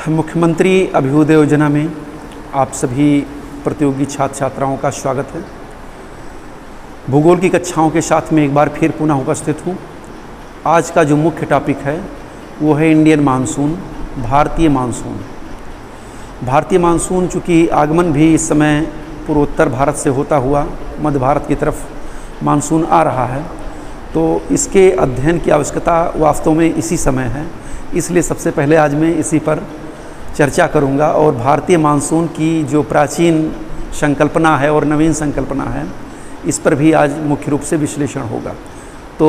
मुख्यमंत्री अभ्युदय योजना में आप सभी प्रतियोगी छात्र छात्राओं का स्वागत है। भूगोल की कक्षाओं के साथ में एक बार फिर पुनः उपस्थित हूँ। आज का जो मुख्य टॉपिक है वो है इंडियन मानसून, भारतीय मानसून। भारतीय मानसून चूँकि आगमन भी इस समय पूर्वोत्तर भारत से होता हुआ मध्य भारत की तरफ मानसून आ रहा है, तो इसके अध्ययन की आवश्यकता वास्तव में इसी समय है। इसलिए सबसे पहले आज मैं इसी पर चर्चा करूंगा और भारतीय मानसून की जो प्राचीन संकल्पना है और नवीन संकल्पना है, इस पर भी आज मुख्य रूप से विश्लेषण होगा। तो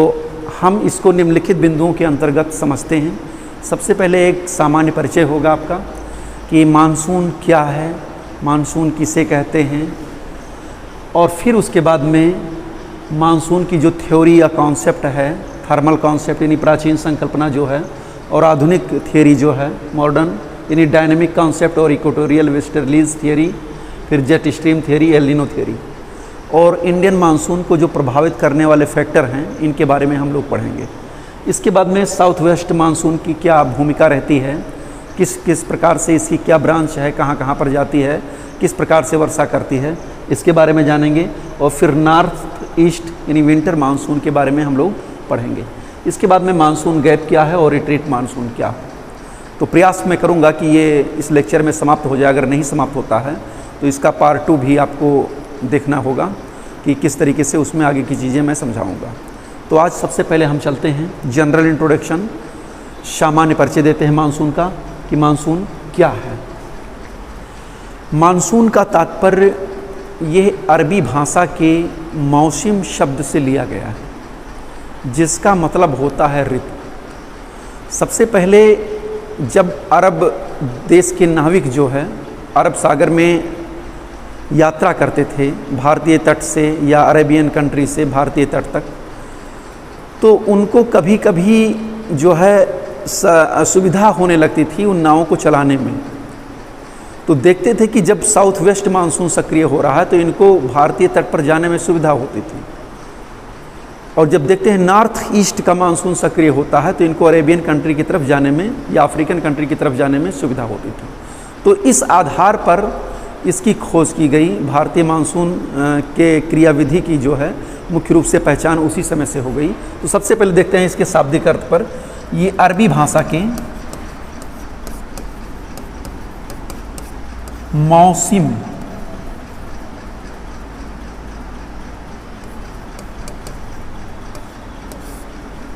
हम इसको निम्नलिखित बिंदुओं के अंतर्गत समझते हैं। सबसे पहले एक सामान्य परिचय होगा आपका कि मानसून क्या है, मानसून किसे कहते हैं, और फिर उसके बाद में मानसून की जो थ्योरी या कॉन्सेप्ट है, थर्मल कॉन्सेप्ट यानी प्राचीन संकल्पना जो है, और आधुनिक थियरी जो है मॉडर्न यानी डायनेमिक कॉन्सेप्ट और इक्वेटोरियल वेस्टर्लीज थियरी, फिर jet stream theory, El Nino theory, और इंडियन मानसून को जो प्रभावित करने वाले फैक्टर हैं इनके बारे में हम लोग पढ़ेंगे। इसके बाद में साउथ वेस्ट मानसून की क्या भूमिका रहती है, किस किस प्रकार से इसकी क्या ब्रांच है, कहाँ कहाँ पर जाती है, किस प्रकार से वर्षा करती है, इसके बारे में जानेंगे। और फिर नॉर्थ ईस्ट यानी विंटर मानसून के बारे में हम लोग पढ़ेंगे। इसके बाद में मानसून गैप क्या है और रिट्रीट मानसून क्या है। तो प्रयास मैं करूंगा कि ये इस लेक्चर में समाप्त हो जाए। अगर नहीं समाप्त होता है तो इसका पार्ट 2 भी आपको देखना होगा कि किस तरीके से उसमें आगे की चीज़ें मैं समझाऊंगा। तो आज सबसे पहले हम चलते हैं जनरल इंट्रोडक्शन, सामान्य परिचय देते हैं मानसून का कि मानसून क्या है। मानसून का तात्पर्य यह अरबी भाषा के मौसम शब्द से लिया गया है, जिसका मतलब होता है ऋतु। सबसे पहले जब अरब देश के नाविक जो है अरब सागर में यात्रा करते थे भारतीय तट से या अरेबियन कंट्री से भारतीय तट तक, तो उनको कभी कभी जो है असुविधा होने लगती थी उन नावों को चलाने में। तो देखते थे कि जब साउथ वेस्ट मानसून सक्रिय हो रहा है तो इनको भारतीय तट पर जाने में सुविधा होती थी, और जब देखते हैं नॉर्थ ईस्ट का मानसून सक्रिय होता है तो इनको अरेबियन कंट्री की तरफ जाने में या अफ्रीकन कंट्री की तरफ जाने में सुविधा होती थी। तो इस आधार पर इसकी खोज की गई। भारतीय मानसून के क्रियाविधि की जो है मुख्य रूप से पहचान उसी समय से हो गई। तो सबसे पहले देखते हैं इसके शाब्दिक अर्थ पर। ये अरबी भाषा के मौसम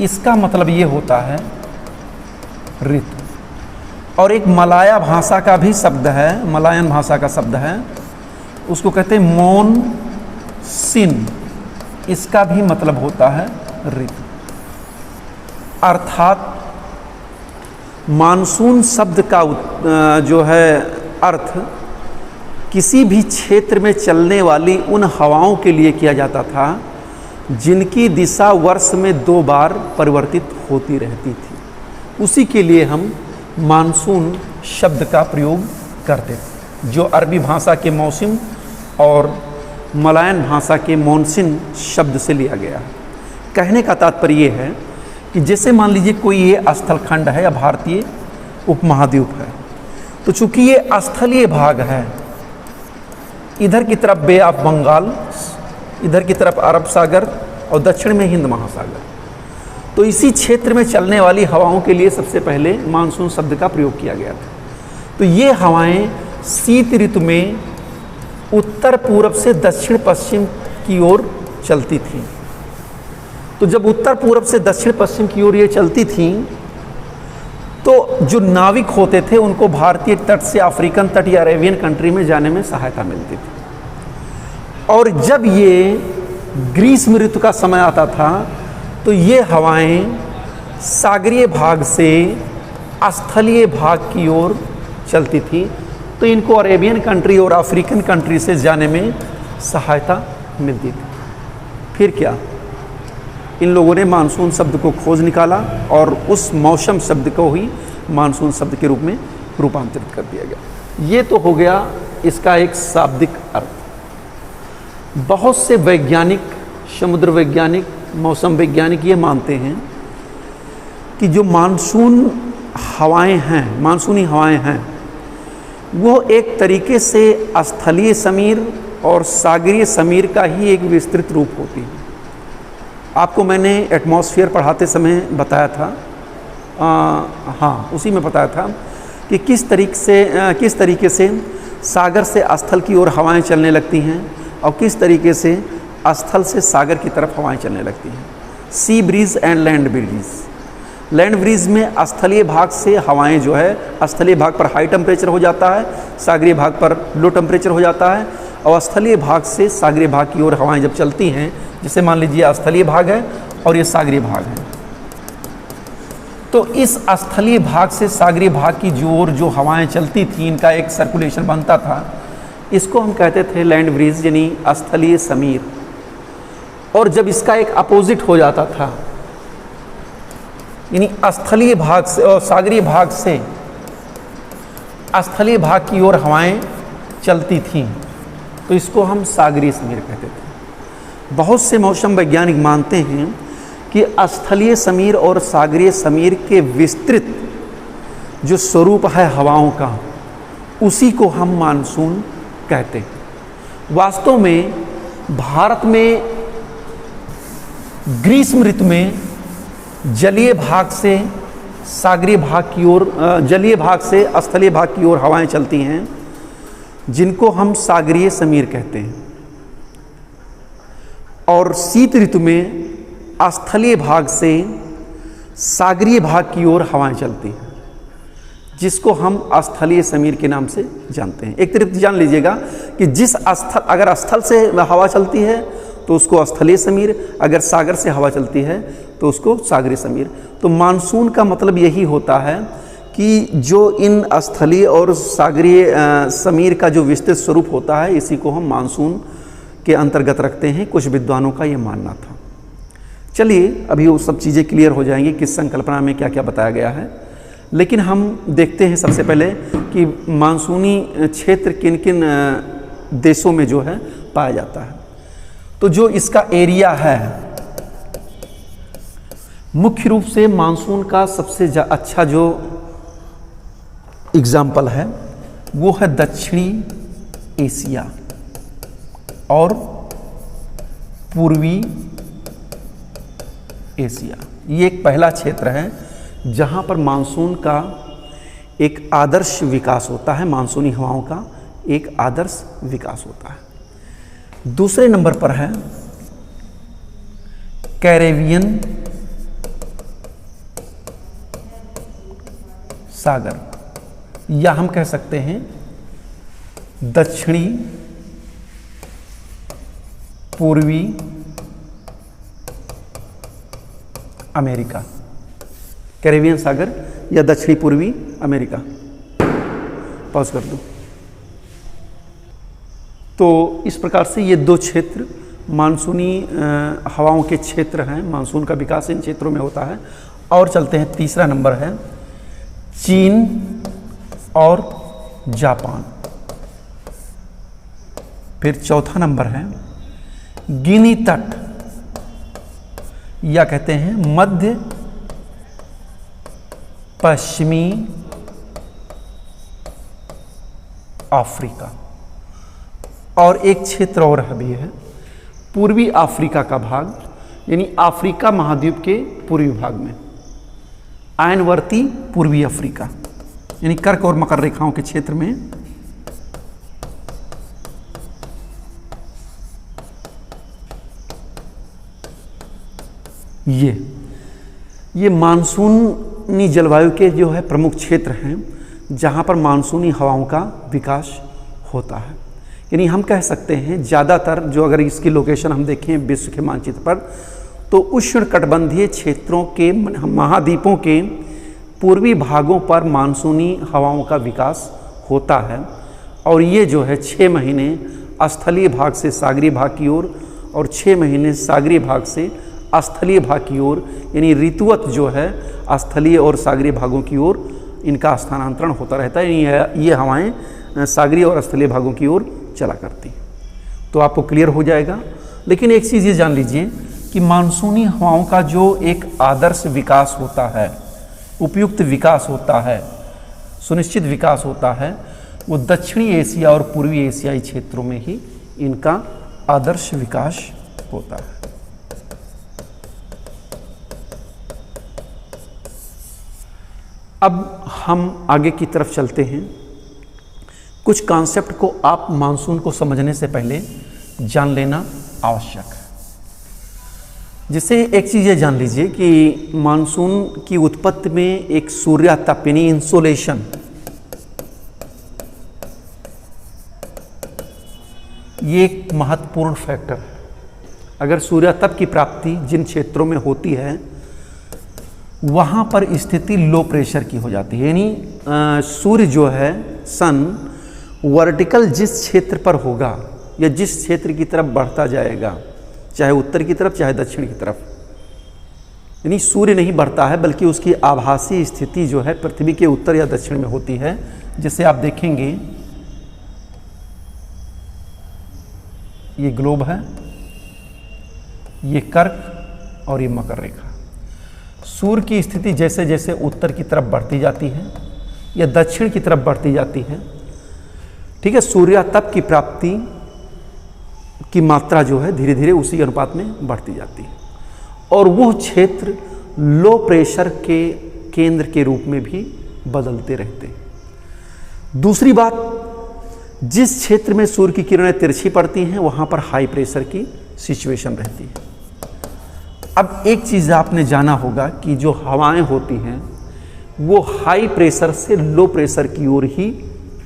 इसका मतलब ये होता है ऋतु। और एक मलाया भाषा का भी शब्द है, मलायन भाषा का शब्द है, उसको कहते हैं मोनसिन। इसका भी मतलब होता है ऋतु। अर्थात मानसून शब्द का जो है अर्थ किसी भी क्षेत्र में चलने वाली उन हवाओं के लिए किया जाता था जिनकी दिशा वर्ष में 2 बार परिवर्तित होती रहती थी। उसी के लिए हम मानसून शब्द का प्रयोग करते थे, जो अरबी भाषा के मौसम और मलायन भाषा के मोनसिन शब्द से लिया गया है। कहने का तात्पर्य ये है कि जैसे मान लीजिए कोई ये स्थलखंड है या भारतीय उपमहाद्वीप है, तो चूंकि ये स्थलीय भाग है, इधर की तरफ बे ऑफ बंगाल, इधर की तरफ अरब सागर और दक्षिण में हिंद महासागर, तो इसी क्षेत्र में चलने वाली हवाओं के लिए सबसे पहले मानसून शब्द का प्रयोग किया गया था। तो ये हवाएं शीत ऋतु में उत्तर पूर्व से दक्षिण पश्चिम की ओर चलती थीं। तो जब उत्तर पूर्व से दक्षिण पश्चिम की ओर ये चलती थीं, तो जो नाविक होते थे उनको भारतीय तट से अफ्रीकन तट या अरेबियन कंट्री में जाने में सहायता मिलती थी। और जब ये ग्रीष्म ऋतु का समय आता था तो ये हवाएं सागरीय भाग से स्थलीय भाग की ओर चलती थी, तो इनको अरेबियन कंट्री और अफ्रीकन कंट्री से जाने में सहायता मिलती थी। फिर क्या, इन लोगों ने मानसून शब्द को खोज निकाला और उस मौसम शब्द को ही मानसून शब्द के रूप में रूपांतरित कर दिया गया। ये तो हो गया इसका एक शाब्दिक अर्थ। बहुत से वैज्ञानिक, समुद्र वैज्ञानिक, मौसम वैज्ञानिक ये मानते हैं कि जो मानसून हवाएं हैं, मानसूनी हवाएं हैं, वो एक तरीके से स्थलीय समीर और सागरीय समीर का ही एक विस्तृत रूप होती है। आपको मैंने एटमॉस्फेयर पढ़ाते समय बताया था, हाँ उसी में बताया था कि किस तरीके से सागर से स्थल की ओर हवाएं चलने लगती हैं और किस तरीके से स्थल से सागर की तरफ हवाएं चलने लगती हैं। Sea breeze and land breeze. Land breeze में स्थलीय भाग से हवाएं जो है स्थलीय भाग पर हाई टेम्परेचर हो जाता है, सागरीय भाग पर लो टेम्परेचर हो जाता है, और स्थलीय भाग से सागरीय भाग की ओर हवाएं जब चलती हैं, जैसे मान लीजिए स्थलीय भाग है और ये सागरीय भाग है, तो इस स्थलीय भाग से सागरीय भाग की ओर जो हवाएं चलती थी, इनका एक सर्कुलेशन बनता था, इसको हम कहते थे लैंड ब्रीज यानी स्थलीय समीर। और जब इसका एक अपोजिट हो जाता था, यानी स्थलीय भाग से और सागरीय भाग से स्थलीय भाग की ओर हवाएं चलती थीं, तो इसको हम सागरीय समीर कहते थे। बहुत से मौसम वैज्ञानिक मानते हैं कि स्थलीय समीर और सागरीय समीर के विस्तृत जो स्वरूप है हवाओं का, उसी को हम मानसून कहते हैं। वास्तव में भारत में ग्रीष्म ऋतु में जलीय भाग से सागरीय भाग की ओर, जलीय भाग से स्थलीय भाग की ओर हवाएं चलती हैं, जिनको हम सागरीय समीर कहते हैं। और शीत ऋतु में स्थलीय भाग से सागरीय भाग की ओर हवाएं चलती हैं, जिसको हम स्थलीय समीर के नाम से जानते हैं। एक तरफ जान लीजिएगा कि अगर स्थल से हवा चलती है तो उसको स्थलीय समीर, अगर सागर से हवा चलती है तो उसको सागरीय समीर। तो मानसून का मतलब यही होता है कि जो इन स्थलीय और सागरीय समीर का जो विस्तृत स्वरूप होता है, इसी को हम मानसून के अंतर्गत रखते हैं। कुछ विद्वानों का ये मानना था। चलिए अभी वो सब चीज़ें क्लियर हो जाएंगी किस संकल्पना में क्या क्या बताया गया है। लेकिन हम देखते हैं सबसे पहले कि मानसूनी क्षेत्र किन किन देशों में जो है पाया जाता है। तो जो इसका एरिया है, मुख्य रूप से मानसून का सबसे अच्छा जो एग्जाम्पल है वो है दक्षिणी एशिया और पूर्वी एशिया। ये एक पहला क्षेत्र है जहाँ पर मानसून का एक आदर्श विकास होता है, मानसूनी हवाओं का एक आदर्श विकास होता है। दूसरे नंबर पर है कैरेबियन सागर, या हम कह सकते हैं दक्षिणी पूर्वी अमेरिका। कैरेबियन सागर या दक्षिणी पूर्वी अमेरिका। पॉज कर दो। तो इस प्रकार से ये दो क्षेत्र मानसूनी हवाओं के क्षेत्र हैं। मानसून का विकास इन क्षेत्रों में होता है। और चलते हैं, तीसरा नंबर है चीन और जापान। फिर चौथा नंबर है गिनी तट, या कहते हैं मध्य पश्चिमी अफ्रीका। और एक क्षेत्र और भी है पूर्वी अफ्रीका का भाग, यानी अफ्रीका महाद्वीप के पूर्वी भाग में आयनवर्ती पूर्वी अफ्रीका, यानी कर्क और मकर रेखाओं के क्षेत्र में ये मानसूनी जलवायु के जो है प्रमुख क्षेत्र हैं जहाँ पर मानसूनी हवाओं का विकास होता है। यानी हम कह सकते हैं ज़्यादातर जो, अगर इसकी लोकेशन हम देखें विश्व के मानचित्र पर, तो उष्णकटिबंधीय क्षेत्रों के महाद्वीपों के पूर्वी भागों पर मानसूनी हवाओं का विकास होता है। और ये जो है 6 महीने स्थलीय भाग से सागरीय भाग की ओर और 6 महीने सागरीय भाग से स्थलीय भाग की ओर, यानी ऋतुवत जो है स्थलीय और सागरीय भागों की ओर इनका स्थानांतरण होता रहता है। ये हवाएं सागरीय और स्थलीय भागों की ओर चला करती। तो आपको क्लियर हो जाएगा। लेकिन एक चीज़ ये जान लीजिए कि मानसूनी हवाओं का जो एक आदर्श विकास होता है, उपयुक्त विकास होता है, सुनिश्चित विकास होता है, वो दक्षिणी एशिया और पूर्वी एशियाई क्षेत्रों में ही इनका आदर्श विकास होता है। अब हम आगे की तरफ चलते हैं। कुछ कॉन्सेप्ट को आप मानसून को समझने से पहले जान लेना आवश्यक है। जैसे एक चीज़ ये जान लीजिए कि मानसून की उत्पत्ति में एक सूर्यातप यानी इंसोलेशन, ये एक महत्वपूर्ण फैक्टर है। अगर सूर्यातप की प्राप्ति जिन क्षेत्रों में होती है वहाँ पर स्थिति लो प्रेशर की हो जाती है, यानी सूर्य जो है, सन वर्टिकल जिस क्षेत्र पर होगा या जिस क्षेत्र की तरफ बढ़ता जाएगा, चाहे उत्तर की तरफ चाहे दक्षिण की तरफ, यानी सूर्य नहीं बढ़ता है बल्कि उसकी आभासी स्थिति जो है पृथ्वी के उत्तर या दक्षिण में होती है। जैसे आप देखेंगे ये ग्लोब है, ये कर्क और ये मकर रेखा। सूर्य की स्थिति जैसे जैसे उत्तर की तरफ बढ़ती जाती है या दक्षिण की तरफ बढ़ती जाती है, ठीक है, सूर्यातप की प्राप्ति की मात्रा जो है धीरे धीरे उसी अनुपात में बढ़ती जाती है और वो क्षेत्र लो प्रेशर के केंद्र के रूप में भी बदलते रहते हैं। दूसरी बात, जिस क्षेत्र में सूर्य की किरणें तिरछी पड़ती हैं वहाँ पर हाई प्रेशर की सिचुएशन रहती है। अब एक चीज़ आपने जाना होगा कि जो हवाएं होती हैं वो हाई प्रेशर से लो प्रेशर की ओर ही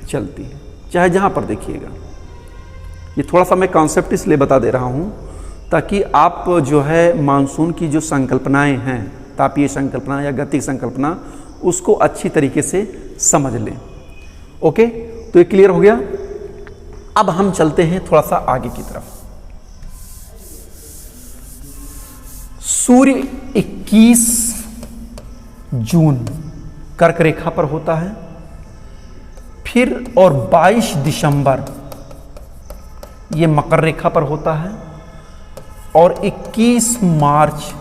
चलती है, चाहे जहाँ पर देखिएगा। ये थोड़ा सा मैं कॉन्सेप्ट इसलिए बता दे रहा हूँ ताकि आप जो है मानसून की जो संकल्पनाएं हैं, तापीय संकल्पना या गतिक संकल्पना, उसको अच्छी तरीके से समझ लें। ओके, तो ये क्लियर हो गया। अब हम चलते हैं थोड़ा सा आगे की तरफ। सूर्य 21 जून कर्क रेखा पर होता है, फिर और 22 दिसंबर ये मकर रेखा पर होता है और 21 मार्च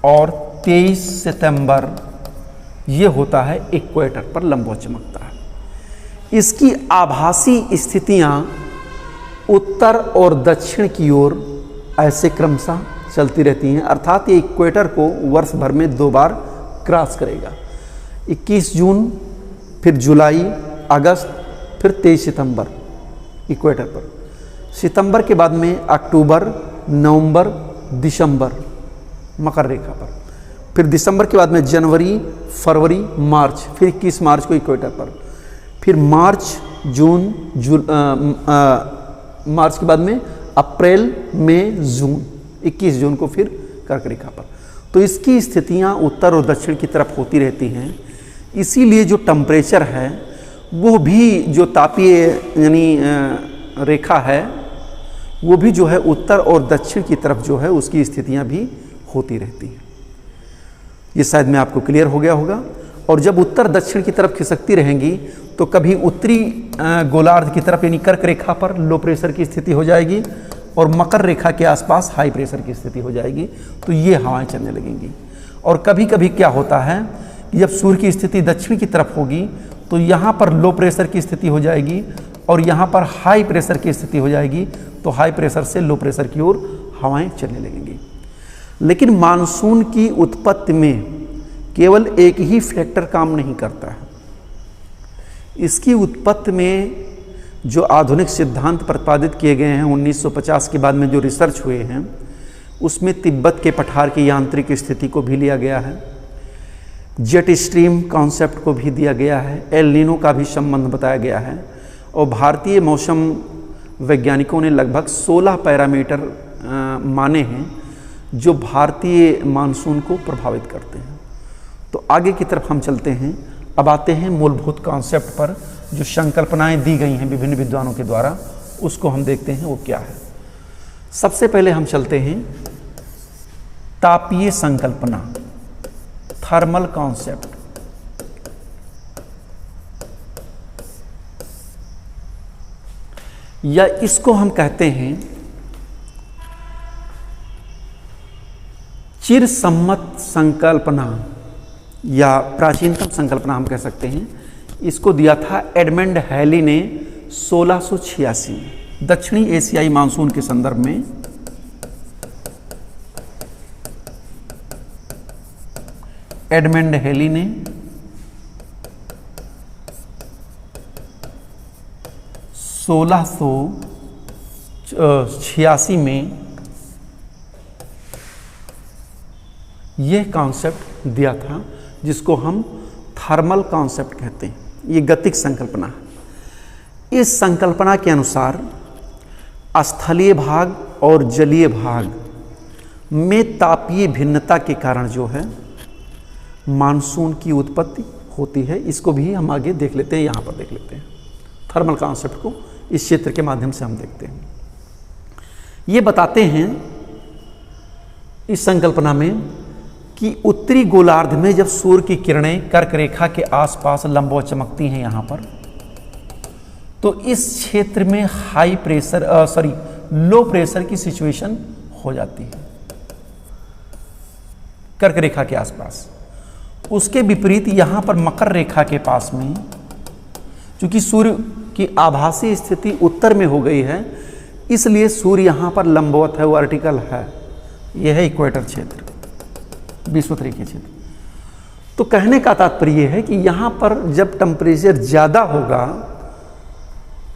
और 23 सितंबर ये होता है इक्वेटर पर लंबवत चमकता है। इसकी आभासी स्थितियां उत्तर और दक्षिण की ओर ऐसे क्रमशः चलती रहती हैं, अर्थात ये इक्वेटर को वर्ष भर में 2 बार क्रॉस करेगा। 21 जून, फिर जुलाई, अगस्त, फिर 23 सितंबर इक्वेटर पर। सितंबर के बाद में अक्टूबर, नवंबर, दिसंबर मकर रेखा पर। फिर दिसंबर के बाद में जनवरी, फरवरी, मार्च, फिर 21 मार्च को इक्वेटर पर। फिर मार्च, जून, मार्च के बाद में अप्रैल, मई, जून, 21 जून को फिर कर्क रेखा पर। तो इसकी स्थितियां उत्तर और दक्षिण की तरफ होती रहती हैं। इसीलिए जो टेम्परेचर है वो भी, जो तापीय यानी रेखा है वो भी जो है उत्तर और दक्षिण की तरफ जो है उसकी स्थितियां भी होती रहती हैं। ये शायद में आपको क्लियर हो गया होगा। और जब उत्तर दक्षिण की तरफ खिसकती रहेंगी तो कभी उत्तरी गोलार्ध की तरफ यानी कर्क रेखा पर लो प्रेशर की स्थिति हो जाएगी और मकर रेखा के आसपास हाई प्रेशर की स्थिति हो जाएगी, तो ये हवाएं चलने लगेंगी। और कभी कभी क्या होता है कि जब सूर्य की स्थिति दक्षिण की तरफ होगी तो यहाँ पर लो प्रेशर की स्थिति हो जाएगी और यहाँ पर हाई प्रेशर की स्थिति हो जाएगी, तो हाई प्रेशर से लो प्रेशर की ओर हवाएं चलने लगेंगी। लेकिन मानसून की उत्पत्ति में केवल एक ही फैक्टर काम नहीं करता है। इसकी उत्पत्ति में जो आधुनिक सिद्धांत प्रतिपादित किए गए हैं 1950 के बाद में जो रिसर्च हुए हैं उसमें तिब्बत के पठार की यांत्रिक स्थिति को भी लिया गया है, जेट स्ट्रीम कॉन्सेप्ट को भी दिया गया है, एल नीनो का भी संबंध बताया गया है और भारतीय मौसम वैज्ञानिकों ने लगभग 16 पैरामीटर माने हैं जो भारतीय मानसून को प्रभावित करते हैं। तो आगे की तरफ हम चलते हैं। अब आते हैं मूलभूत कॉन्सेप्ट पर, जो संकल्पनाएं दी गई हैं विभिन्न विद्वानों के द्वारा, उसको हम देखते हैं वो क्या है। सबसे पहले हम चलते हैं तापीय संकल्पना, थर्मल कॉन्सेप्ट। या इसको हम कहते हैं चिरसम्मत संकल्पना या प्राचीनतम संकल्पना हम कह सकते हैं। इसको दिया था एडमंड हैली ने 1686 में। दक्षिणी एशियाई मानसून के संदर्भ में एडमंड हैली ने 1686 में यह कॉन्सेप्ट दिया था, जिसको हम थर्मल कॉन्सेप्ट कहते हैं। ये गतिक संकल्पना है। इस संकल्पना के अनुसार स्थलीय भाग और जलीय भाग में तापीय भिन्नता के कारण जो है मानसून की उत्पत्ति होती है। इसको भी हम आगे देख लेते हैं, यहाँ पर देख लेते हैं। थर्मल कॉन्सेप्ट को इस क्षेत्र के माध्यम से हम देखते हैं। ये बताते हैं इस संकल्पना में कि उत्तरी गोलार्ध में जब सूर्य की किरणें कर्क रेखा के आसपास लंबवत चमकती हैं यहाँ पर, तो इस क्षेत्र में लो प्रेशर की सिचुएशन हो जाती है कर्क रेखा के आसपास। उसके विपरीत यहाँ पर मकर रेखा के पास में, चूंकि सूर्य की आभासी स्थिति उत्तर में हो गई है, इसलिए सूर्य यहाँ पर लंबवत है, वर्टिकल है। यह है इक्वेटर क्षेत्र, विषुवत-रेखीय क्षेत्र। तो कहने का तात्पर्य यह है कि यहाँ पर जब टेम्परेचर ज़्यादा होगा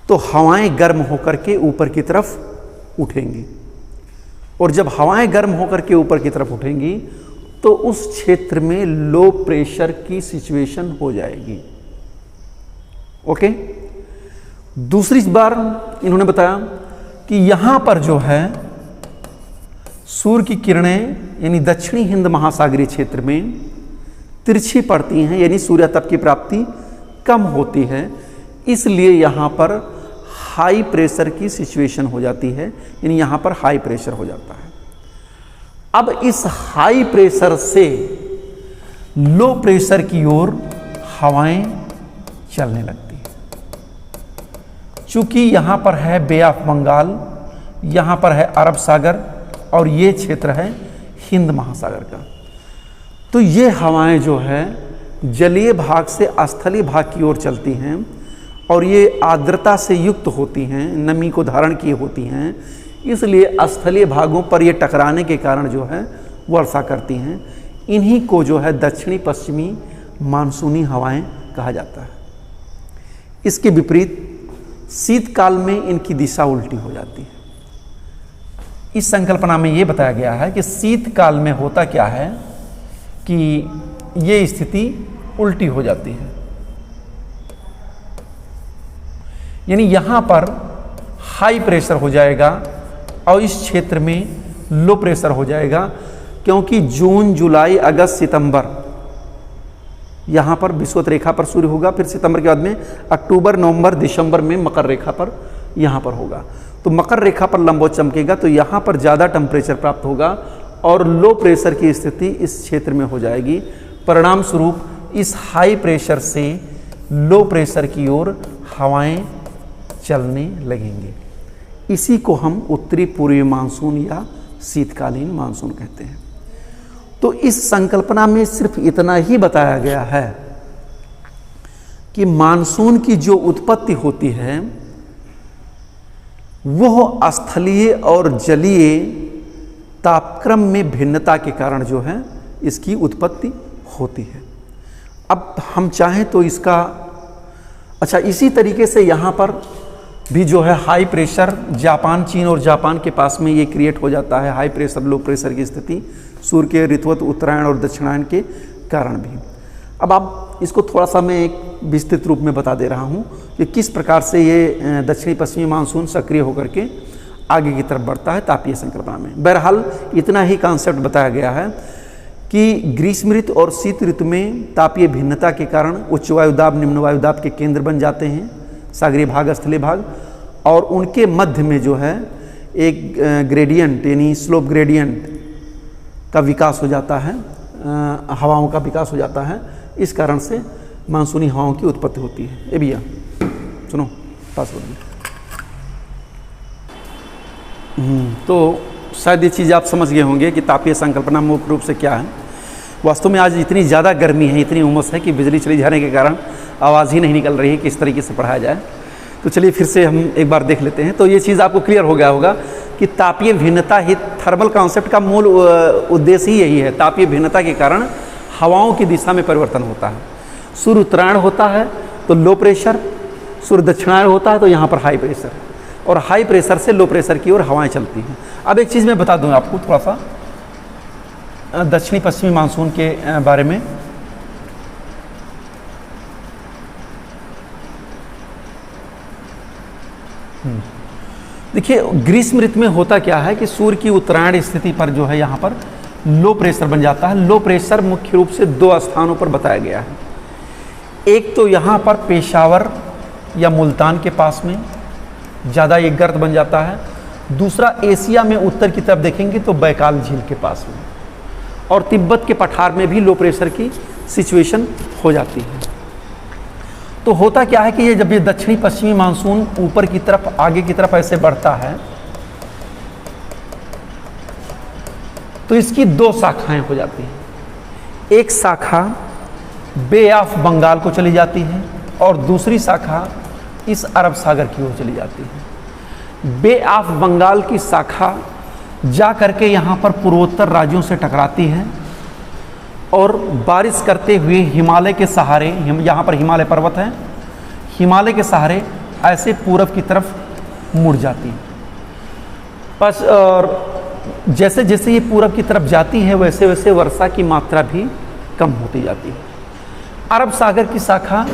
तो हवाएं गर्म होकर के ऊपर की तरफ उठेंगी, और जब हवाएं गर्म होकर के ऊपर की तरफ उठेंगी तो उस क्षेत्र में लो प्रेशर की सिचुएशन हो जाएगी। ओके। दूसरी बार इन्होंने बताया कि यहाँ पर जो है सूर्य की किरणें यानी दक्षिणी हिंद महासागरीय क्षेत्र में तिरछी पड़ती हैं, यानी सूर्यातप की प्राप्ति कम होती है, इसलिए यहाँ पर हाई प्रेशर की सिचुएशन हो जाती है, यानी यहाँ पर हाई प्रेशर हो जाता है। अब इस हाई प्रेशर से लो प्रेशर की ओर हवाएं चलने लगती हैं। चूंकि यहाँ पर है बे ऑफ बंगाल, यहाँ पर है अरब सागर, और ये क्षेत्र है हिंद महासागर का, तो ये हवाएं जो है जलीय भाग से स्थलीय भाग की ओर चलती हैं, और ये आर्द्रता से युक्त होती हैं, नमी को धारण किए होती हैं, इसलिए स्थलीय भागों पर ये टकराने के कारण जो है वर्षा करती हैं। इन्हीं को जो है दक्षिणी पश्चिमी मानसूनी हवाएं कहा जाता है। इसके विपरीत शीतकाल में इनकी दिशा उल्टी हो जाती है। इस संकल्पना में ये बताया गया है कि शीतकाल में होता क्या है कि ये स्थिति उल्टी हो जाती है, यानी यहाँ पर हाई प्रेशर हो जाएगा और इस क्षेत्र में लो प्रेशर हो जाएगा, क्योंकि जून, जुलाई, अगस्त, सितंबर यहाँ पर विषुवत रेखा पर सूर्य होगा, फिर सितंबर के बाद में अक्टूबर, नवंबर, दिसंबर में मकर रेखा पर यहाँ पर होगा। तो मकर रेखा पर लंबवत चमकेगा, तो यहाँ पर ज़्यादा टेम्परेचर प्राप्त होगा और लो प्रेशर की स्थिति इस क्षेत्र में हो जाएगी। परिणाम स्वरूप इस हाई प्रेशर से लो प्रेशर की ओर हवाएं चलने लगेंगी। इसी को हम उत्तरी पूर्वी मानसून या शीतकालीन मानसून कहते हैं। तो इस संकल्पना में सिर्फ इतना ही बताया गया है कि मानसून की जो उत्पत्ति होती है वह स्थलीय और जलीय तापक्रम में भिन्नता के कारण जो है इसकी उत्पत्ति होती है। अब हम चाहें तो इसका इसी तरीके से यहाँ पर भी जो है हाई प्रेशर जापान, चीन और जापान के पास में ये क्रिएट हो जाता है, हाई प्रेशर लो प्रेशर की स्थिति सूर्य के ऋतुवत उत्तरायण और दक्षिणायन के कारण भी। अब आप इसको थोड़ा सा मैं एक विस्तृत रूप में बता दे रहा हूँ कि किस प्रकार से ये दक्षिणी पश्चिमी मानसून सक्रिय होकर के आगे की तरफ बढ़ता है तापीय संकल्पना में। बहरहाल इतना ही कॉन्सेप्ट बताया गया है कि ग्रीष्म ऋतु और शीत ऋतु में तापीय भिन्नता के कारण उच्च वायुदाब निम्न वायुदाब के केंद्र बन जाते हैं, सागरीय भाग, स्थलीय भाग, और उनके मध्य में जो है एक ग्रेडियंट यानी स्लोप ग्रेडियंट का विकास हो जाता है, हवाओं का विकास हो जाता है। इस कारण से मानसूनी हवाओं की उत्पत्ति होती है। ए भैया सुनो, पास हो। तो शायद ये चीज़ आप समझ गए होंगे कि तापीय संकल्पना मुख्य रूप से क्या है। वास्तव में आज इतनी ज़्यादा गर्मी है, इतनी उमस है कि बिजली चली जाने के कारण आवाज़ ही नहीं निकल रही है किस तरीके से पढ़ाया जाए। तो चलिए फिर से हम एक बार देख लेते हैं। तो ये चीज़ आपको क्लियर हो गया होगा कि तापीय भिन्नता ही थर्मल कॉन्सेप्ट का मूल उद्देश्य ही यही है। तापीय भिन्नता के कारण हवाओं की दिशा में परिवर्तन होता है। सूर्य उत्तरायण होता है तो लो प्रेशर, सूर्य दक्षिणायन होता है तो यहाँ पर हाई प्रेशर, और हाई प्रेशर से लो प्रेशर की ओर हवाएं चलती हैं। अब एक चीज़ मैं बता दूँ आपको थोड़ा सा दक्षिणी पश्चिमी मानसून के बारे में। देखिए ग्रीष्म ऋतु में होता क्या है कि सूर्य की उत्तरायण स्थिति पर जो है यहाँ पर लो प्रेशर बन जाता है। लो प्रेशर मुख्य रूप से दो स्थानों पर बताया गया है। एक तो यहाँ पर पेशावर या मुल्तान के पास में ज़्यादा एक गर्त बन जाता है। दूसरा एशिया में उत्तर की तरफ देखेंगे तो बैकाल झील के पास में, और तिब्बत के पठार में भी लो प्रेशर की सिचुएशन हो जाती है। तो होता क्या है कि ये जब ये दक्षिणी पश्चिमी मानसून ऊपर की तरफ आगे की तरफ ऐसे बढ़ता है तो इसकी दो शाखाएं हो जाती हैं। एक शाखा बे ऑफ बंगाल को चली जाती है और दूसरी शाखा इस अरब सागर की ओर चली जाती है। बे ऑफ बंगाल की शाखा जा करके यहाँ पर पूर्वोत्तर राज्यों से टकराती है और बारिश करते हुए हिमालय के सहारे, यहाँ पर हिमालय पर्वत हैं, हिमालय के सहारे ऐसे पूरब की तरफ मुड़ जाती है। बस और जैसे जैसे ये पूरब की तरफ जाती है वैसे वैसे वर्षा की मात्रा भी कम होती जाती है। अरब सागर की शाखा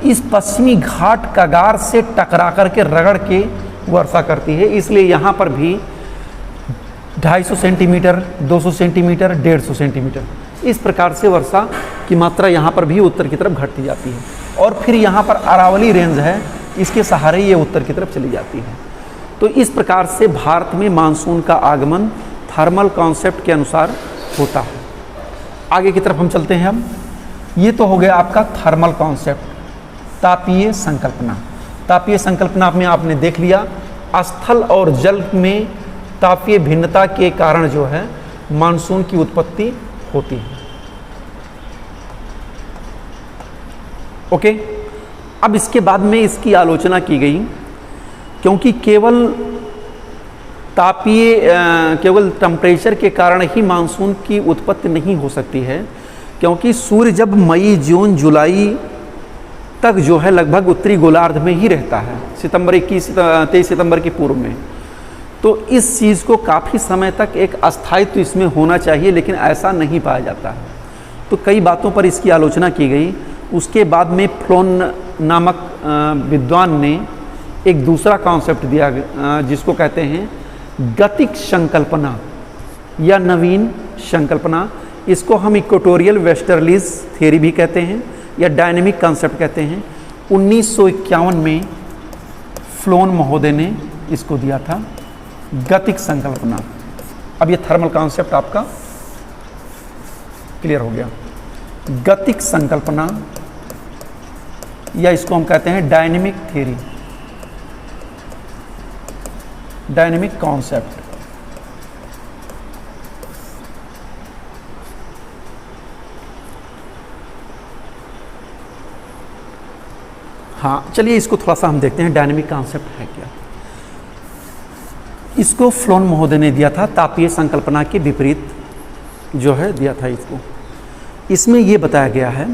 इस पश्चिमी घाट कगार से टकरा करके रगड़ के वर्षा करती है, इसलिए यहाँ पर भी 250 सेंटीमीटर, 200 सेंटीमीटर, 150 सेंटीमीटर इस प्रकार से वर्षा की मात्रा यहाँ पर भी उत्तर की तरफ घटती जाती है। और फिर यहाँ पर अरावली रेंज है, इसके सहारे ये उत्तर की तरफ चली जाती है। तो इस प्रकार से भारत में मानसून का आगमन थर्मल कॉन्सेप्ट के अनुसार होता है। आगे की तरफ हम चलते हैं। हम ये तो हो गया आपका थर्मल कॉन्सेप्ट, तापीय संकल्पना। तापीय संकल्पना में आपने देख लिया स्थल और जल में तापीय भिन्नता के कारण जो है मानसून की उत्पत्ति होती है। ओके, अब इसके बाद में इसकी आलोचना की गई क्योंकि केवल टेम्परेचर के कारण ही मानसून की उत्पत्ति नहीं हो सकती है, क्योंकि सूर्य जब मई, जून, जुलाई तक जो है लगभग उत्तरी गोलार्ध में ही रहता है, 23 सितंबर के पूर्व में। तो इस चीज़ को काफ़ी समय तक एक अस्थायित्व इसमें होना चाहिए, लेकिन ऐसा नहीं पाया जाता है। तो कई बातों पर इसकी आलोचना की गई। उसके बाद में फ्लोन नामक विद्वान ने एक दूसरा कॉन्सेप्ट दिया जिसको कहते हैं गतिक संकल्पना या नवीन संकल्पना। इसको हम इक्वेटोरियल वेस्टर्लीज थियरी भी कहते हैं या डायनेमिक कॉन्सेप्ट कहते हैं। 1951 में फ्लोन महोदय ने इसको दिया था, गतिक संकल्पना। अब ये थर्मल कॉन्सेप्ट आपका क्लियर हो गया। गतिक संकल्पना या इसको हम कहते हैं डायनेमिक थ्योरी, डायनेमिक कॉन्सेप्ट। हाँ, चलिए इसको थोड़ा सा हम देखते हैं डायनेमिक कॉन्सेप्ट है क्या। इसको फ्लोन महोदय ने दिया था, तापीय संकल्पना के विपरीत जो है दिया था इसको। इसमें यह बताया गया है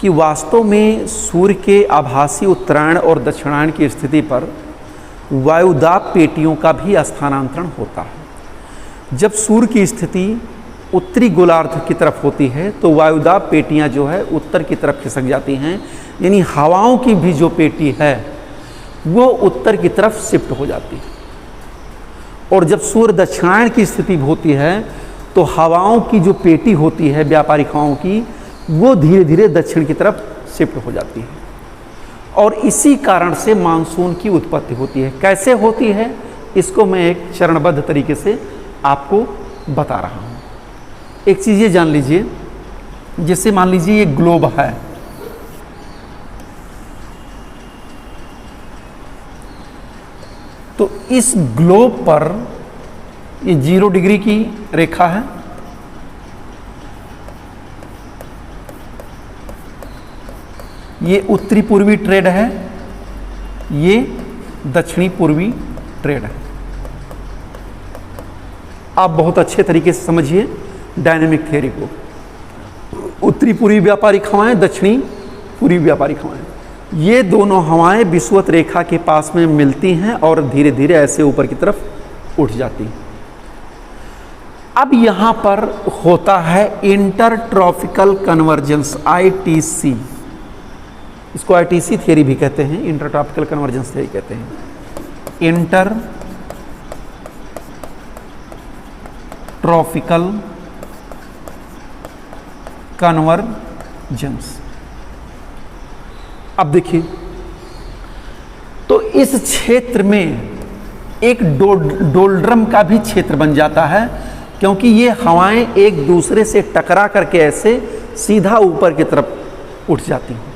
कि वास्तव में सूर्य के आभासी उत्तरायण और दक्षिणायन की स्थिति पर वायुदाब पेटियों का भी स्थानांतरण होता है। जब सूर्य की स्थिति उत्तरी गोलार्ध की तरफ होती है तो वायुदाब पेटियां जो है उत्तर की तरफ खिसक जाती हैं, यानी हवाओं की भी जो पेटी है वो उत्तर की तरफ शिफ्ट हो जाती है। और जब सूर्य दक्षिणायन की स्थिति होती है तो हवाओं की जो पेटी होती है व्यापारिक हवाओं की, वो धीरे धीरे दक्षिण की तरफ शिफ्ट हो जाती है। और इसी कारण से मानसून की उत्पत्ति होती है। कैसे होती है इसको मैं एक चरणबद्ध तरीके से आपको बता रहा हूँ। एक चीज़ ये जान लीजिए, जैसे मान लीजिए ये ग्लोब है, तो इस ग्लोब पर ये 0 डिग्री की रेखा है, ये उत्तरी पूर्वी ट्रेड है, ये दक्षिणी पूर्वी ट्रेड है। आप बहुत अच्छे तरीके से समझिए डायनेमिक थ्योरी को। उत्तरी पूर्वी व्यापारिक हवाएं, दक्षिणी पूर्वी व्यापारिक हवाएं, ये दोनों हवाएं विषुवत रेखा के पास में मिलती हैं और धीरे धीरे ऐसे ऊपर की तरफ उठ जाती हैं। अब यहां पर होता है इंटरट्रॉपिकल कन्वर्जेंस, ITC। इसको ITC थ्योरी भी कहते हैं, इंटरट्रॉपिकल कन्वर्जेंस थ्योरी कहते हैं। Intertropical convergence. अब देखिए, तो इस क्षेत्र में एक डोल्ड्रम का भी क्षेत्र बन जाता है, क्योंकि ये हवाएं एक दूसरे से टकरा करके ऐसे सीधा ऊपर की तरफ उठ जाती हैं।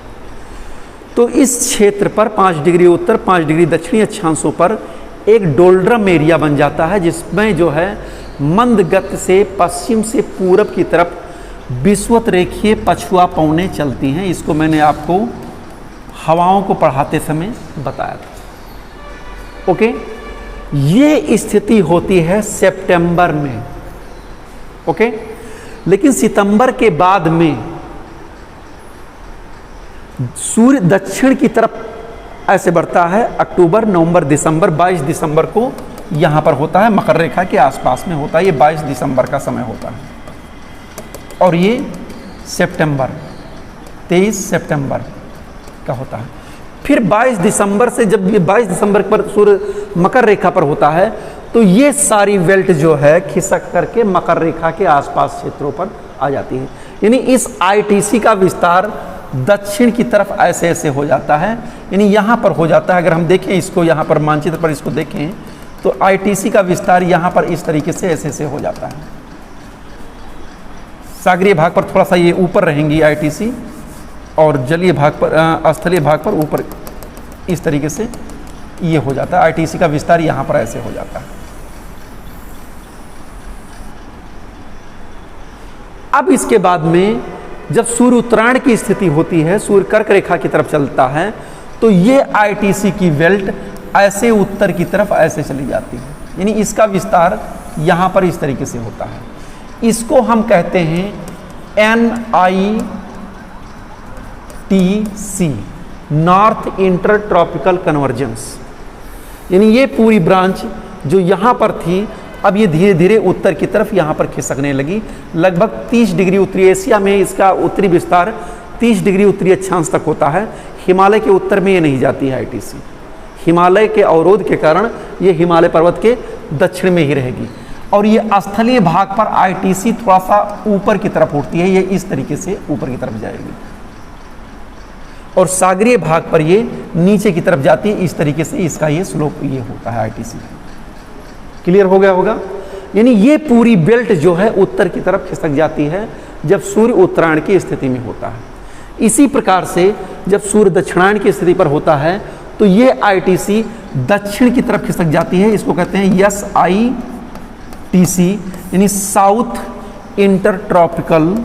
तो इस क्षेत्र पर 5 डिग्री उत्तर 5 डिग्री दक्षिणी अक्षांशों पर एक डोल्ड्रम एरिया बन जाता है, जिसमें जो है मंद गति से पश्चिम से पूरब की तरफ विषुवत रेखीय पछुआ पौने चलती हैं। इसको मैंने आपको हवाओं को पढ़ाते समय बताया था। ओके, ये स्थिति होती है सितंबर में। ओके, लेकिन सितंबर के बाद में सूर्य दक्षिण की तरफ ऐसे बढ़ता है। अक्टूबर, नवंबर, दिसंबर, 22 दिसंबर को यहां पर होता है, मकर रेखा के आसपास में होता है। ये 22 दिसंबर का समय होता है। और ये सितंबर 23 सितंबर का होता है। फिर 22 दिसंबर से, जब ये 22 दिसंबर पर सूर्य मकर रेखा पर होता है, तो ये सारी बेल्ट जो है खिसक करके मकर रेखा के आसपास क्षेत्रों पर आ जाती है। यानी इस ITC का विस्तार दक्षिण की तरफ ऐसे ऐसे हो जाता है, यानी यहाँ पर हो जाता है। अगर हम देखें इसको, यहाँ पर मानचित्र पर इसको देखें, तो ITC का विस्तार यहाँ पर इस तरीके से ऐसे ऐसे हो जाता है। सागरीय भाग पर थोड़ा सा ये ऊपर रहेंगी ITC, और जलीय भाग पर, स्थलीय भाग पर ऊपर इस तरीके से ये हो जाता है। ITC का विस्तार यहाँ पर ऐसे हो जाता है। अब इसके बाद में जब सूर्य उत्तरायण की स्थिति होती है, सूर्य कर्क रेखा की तरफ चलता है, तो ये ITC की बेल्ट ऐसे उत्तर की तरफ ऐसे चली जाती है। यानी इसका विस्तार यहाँ पर इस तरीके से होता है। इसको हम कहते हैं NITC, नॉर्थ इंटरट्रॉपिकल कन्वर्जेंस। यानी ये पूरी ब्रांच जो यहाँ पर थी, अब ये धीरे धीरे उत्तर की तरफ यहाँ पर खिसकने लगी। लगभग 30 डिग्री उत्तरी एशिया में इसका उत्तरी विस्तार 30 डिग्री उत्तरी अक्षांश तक होता है। हिमालय के उत्तर में ये नहीं जाती है ITC। हिमालय के अवरोध के कारण ये हिमालय पर्वत के दक्षिण में ही रहेगी। और ये स्थलीय भाग पर ITC थोड़ा सा ऊपर की तरफ उठती है, ये इस तरीके से ऊपर की तरफ जाएगी। और सागरीय भाग पर ये नीचे की तरफ जाती है, इस तरीके से इसका ये स्लोप ये होता है ITC। क्लियर हो गया होगा? यानी ये पूरी बेल्ट जो है उत्तर की तरफ खिसक जाती है जब सूर्य उत्तरायण की स्थिति में होता है। इसी प्रकार से जब सूर्य दक्षिणायन की स्थिति पर होता है, तो ये ITC दक्षिण की तरफ खिसक जाती है। इसको कहते हैं SITC, यानी साउथ इंटरट्रॉपिकल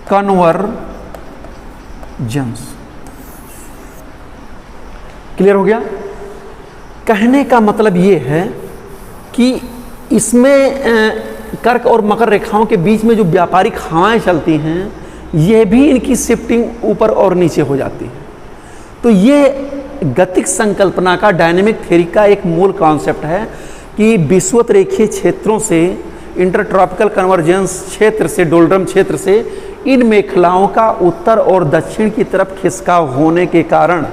कन्वर्जेंस। क्लियर हो गया? कहने का मतलब ये है कि इसमें कर्क और मकर रेखाओं के बीच में जो व्यापारिक हवाएं चलती हैं, ये भी इनकी शिफ्टिंग ऊपर और नीचे हो जाती है। तो ये गतिक संकल्पना का, डायनेमिक थ्योरी का एक मूल कॉन्सेप्ट है कि विषुवत रेखीय क्षेत्रों से, इंटरट्रॉपिकल कन्वर्जेंस क्षेत्र से, डोल्ड्रम क्षेत्र से इन मेखलाओं का उत्तर और दक्षिण की तरफ खिसकाव होने के कारण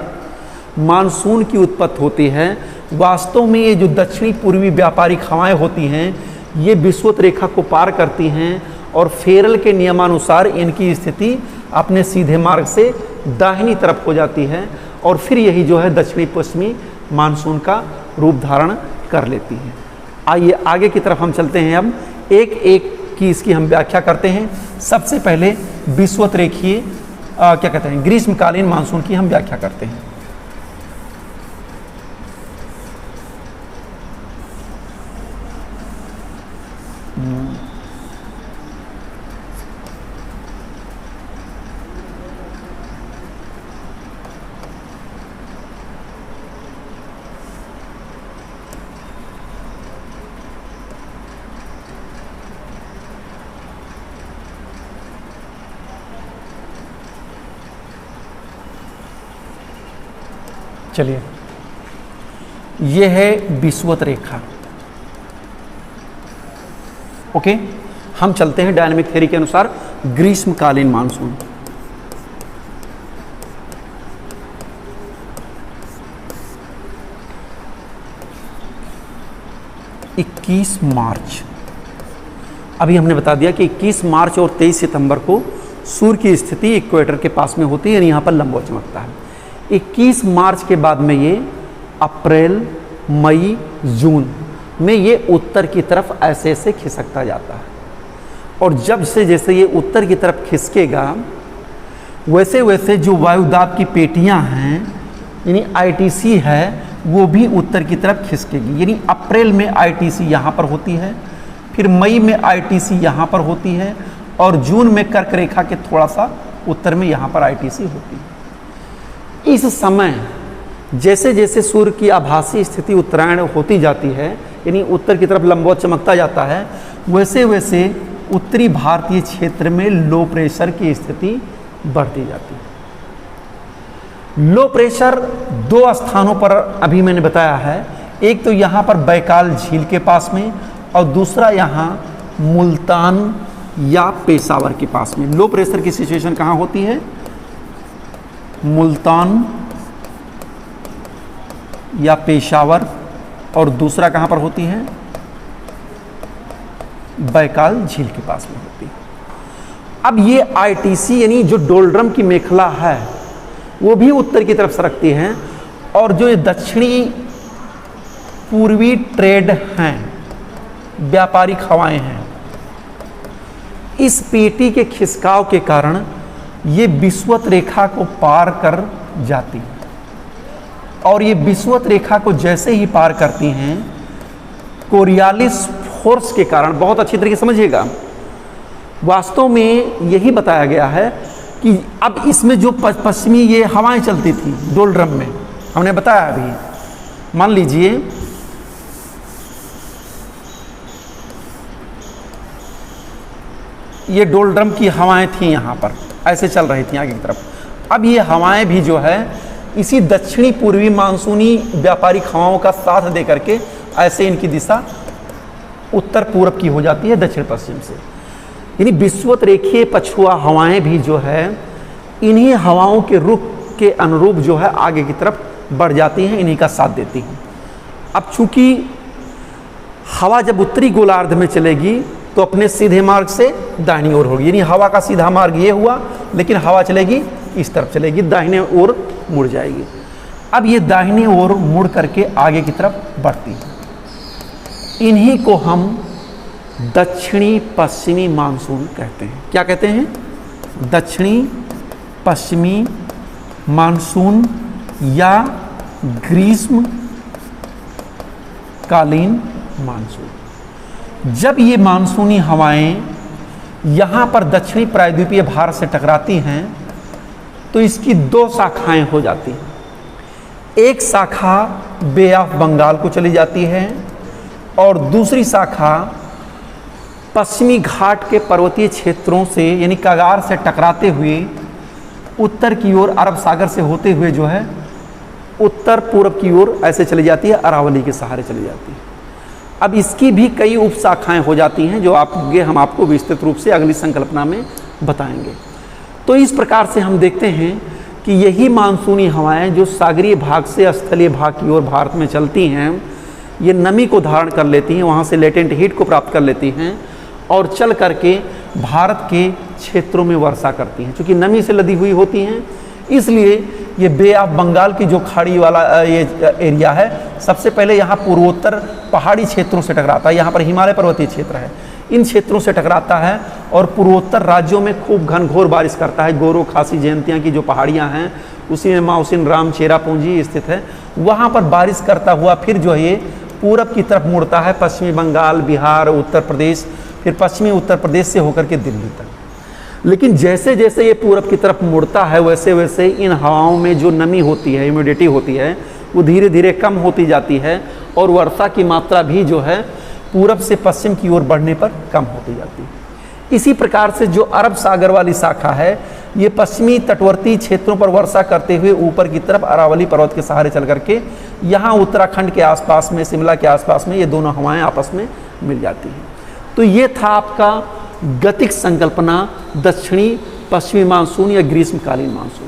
मानसून की उत्पत्ति होती है। वास्तव में ये जो दक्षिणी पूर्वी व्यापारिक हवाएं होती हैं, ये विषुवत रेखा को पार करती हैं और फेरल के नियमानुसार इनकी स्थिति अपने सीधे मार्ग से दाहिनी तरफ हो जाती है, और फिर यही जो है दक्षिणी पश्चिमी मानसून का रूप धारण कर लेती है। आइए आगे की तरफ हम चलते हैं। अब एक एक की इसकी हम व्याख्या करते हैं। सबसे पहले विषुवत रेखीय क्या कहते हैं, ग्रीष्मकालीन मानसून की हम व्याख्या करते हैं। चलिए, ये है विषुवत रेखा। ओके, हम चलते हैं डायनामिक थ्योरी के अनुसार ग्रीष्मकालीन मानसून। इक्कीस मार्च, अभी हमने बता दिया कि 21 मार्च और 23 सितंबर को सूर्य की स्थिति इक्वेटर के पास में होती है, यानी यहाँ पर लंबवत चमकता है। 21 मार्च के बाद में ये अप्रैल, मई, जून में ये उत्तर की तरफ ऐसे ऐसे खिसकता जाता है, और जब से जैसे ये उत्तर की तरफ खिसकेगा वैसे वैसे जो वायुदाब की पेटियां हैं यानी आईटीसी है वो भी उत्तर की तरफ खिसकेगी। यानी अप्रैल में आईटीसी यहाँ पर होती है, फिर मई में आईटीसी यहाँ पर होती है, और जून में कर्क रेखा के थोड़ा सा उत्तर में यहाँ पर आईटीसी होती है। इस समय जैसे जैसे सूर्य की आभासी स्थिति उत्तरायण होती जाती है, यानी उत्तर की तरफ लंबवत चमकता जाता है, वैसे वैसे उत्तरी भारतीय क्षेत्र में लो प्रेशर की स्थिति बढ़ती जाती है। लो प्रेशर दो स्थानों पर अभी मैंने बताया है, एक तो यहाँ पर बैकाल झील के पास में, और दूसरा यहाँ मुल्तान या पेशावर के पास में। लो प्रेशर की सिचुएशन कहाँ होती है? मुल्तान या पेशावर, और दूसरा कहाँ पर होती है? बैकाल झील के पास में होती है। अब ये आईटीसी यानी जो डोलड्रम की मेखला है वो भी उत्तर की तरफ सरकती हैं, और जो ये दक्षिणी पूर्वी ट्रेड हैं, व्यापारिक हवाएं हैं, इस पेटी के खिसकाव के कारण ये विषुवत रेखा को पार कर जाती है, और ये विषुवत रेखा को जैसे ही पार करती हैं कोरियालिस फोर्स के कारण, बहुत अच्छी तरीके से समझिएगा, वास्तव में यही बताया गया है कि अब इसमें जो पश्चिमी ये हवाएं चलती थी डोलड्रम में, हमने बताया अभी, मान लीजिए ये डोलड्रम की हवाएं थी, यहाँ पर ऐसे चल रही थी आगे की तरफ। अब ये हवाएं भी जो है इसी दक्षिणी पूर्वी मानसूनी व्यापारिक हवाओं का साथ दे करके ऐसे इनकी दिशा उत्तर पूर्व की हो जाती है दक्षिण पश्चिम से। यानी विषुवत रेखीय पछुआ हवाएं भी जो है इन्हीं हवाओं के रुख के अनुरूप जो है आगे की तरफ बढ़ जाती हैं, इन्हीं का साथ देती हैं। अब चूंकि हवा जब उत्तरी गोलार्ध में चलेगी तो अपने सीधे मार्ग से दाहिनी ओर होगी, यानी हवा का सीधा मार्ग ये हुआ, लेकिन हवा चलेगी इस तरफ चलेगी, दाहिने ओर मुड़ जाएगी। अब ये दाहिने ओर मुड़ करके आगे की तरफ बढ़ती है। इन्हीं को हम दक्षिणी पश्चिमी मानसून कहते हैं। क्या कहते हैं? दक्षिणी पश्चिमी मानसून या ग्रीष्म कालीन मानसून। जब ये मानसूनी हवाएं यहाँ पर दक्षिणी प्रायद्वीपीय भारत से टकराती हैं तो इसकी दो शाखाएं हो जाती हैं। एक शाखा बे ऑफ बंगाल को चली जाती है, और दूसरी शाखा पश्चिमी घाट के पर्वतीय क्षेत्रों से यानी कगार से टकराते हुए उत्तर की ओर अरब सागर से होते हुए जो है उत्तर पूर्व की ओर ऐसे चली जाती है, अरावली के सहारे चली जाती है। अब इसकी भी कई उप शाखाएं हो जाती हैं जो हम आपको विस्तृत रूप से अगली संकल्पना में बताएंगे। तो इस प्रकार से हम देखते हैं कि यही मानसूनी हवाएं जो सागरीय भाग से स्थलीय भाग की ओर भारत में चलती हैं, ये नमी को धारण कर लेती हैं, वहाँ से लेटेंट हीट को प्राप्त कर लेती हैं और चल करके भारत के क्षेत्रों में वर्षा करती हैं। चूँकि नमी से लदी हुई होती हैं, इसलिए ये बे ऑफ बंगाल की जो खाड़ी वाला ये एरिया है, सबसे पहले यहाँ पूर्वोत्तर पहाड़ी क्षेत्रों से टकराता है। यहाँ पर हिमालय पर्वतीय क्षेत्र है, इन क्षेत्रों से टकराता है और पूर्वोत्तर राज्यों में खूब घनघोर बारिश करता है। गोरो खासी जयंतियाँ की जो पहाड़ियाँ हैं उसी में माउसिन राम चेरापूंजी स्थित है, वहाँ पर बारिश करता हुआ फिर जो है ये पूरब की तरफ मुड़ता है। पश्चिमी बंगाल, बिहार, उत्तर प्रदेश फिर पश्चिमी उत्तर प्रदेश से होकर के दिल्ली तक। लेकिन जैसे जैसे ये पूरब की तरफ मुड़ता है वैसे वैसे इन हवाओं में जो नमी होती है, ह्यूमिडिटी होती है, वो धीरे धीरे कम होती जाती है और वर्षा की मात्रा भी जो है पूरब से पश्चिम की ओर बढ़ने पर कम होती जाती है। इसी प्रकार से जो अरब सागर वाली शाखा है, ये पश्चिमी तटवर्ती क्षेत्रों पर वर्षा करते हुए ऊपर की तरफ अरावली पर्वत के सहारे चल करके यहाँ उत्तराखंड के आसपास में, शिमला के आसपास में ये दोनों हवाएं आपस में मिल जाती हैं। तो ये था आपका गतिक संकल्पना दक्षिणी पश्चिमी मानसून या ग्रीष्मकालीन मानसून।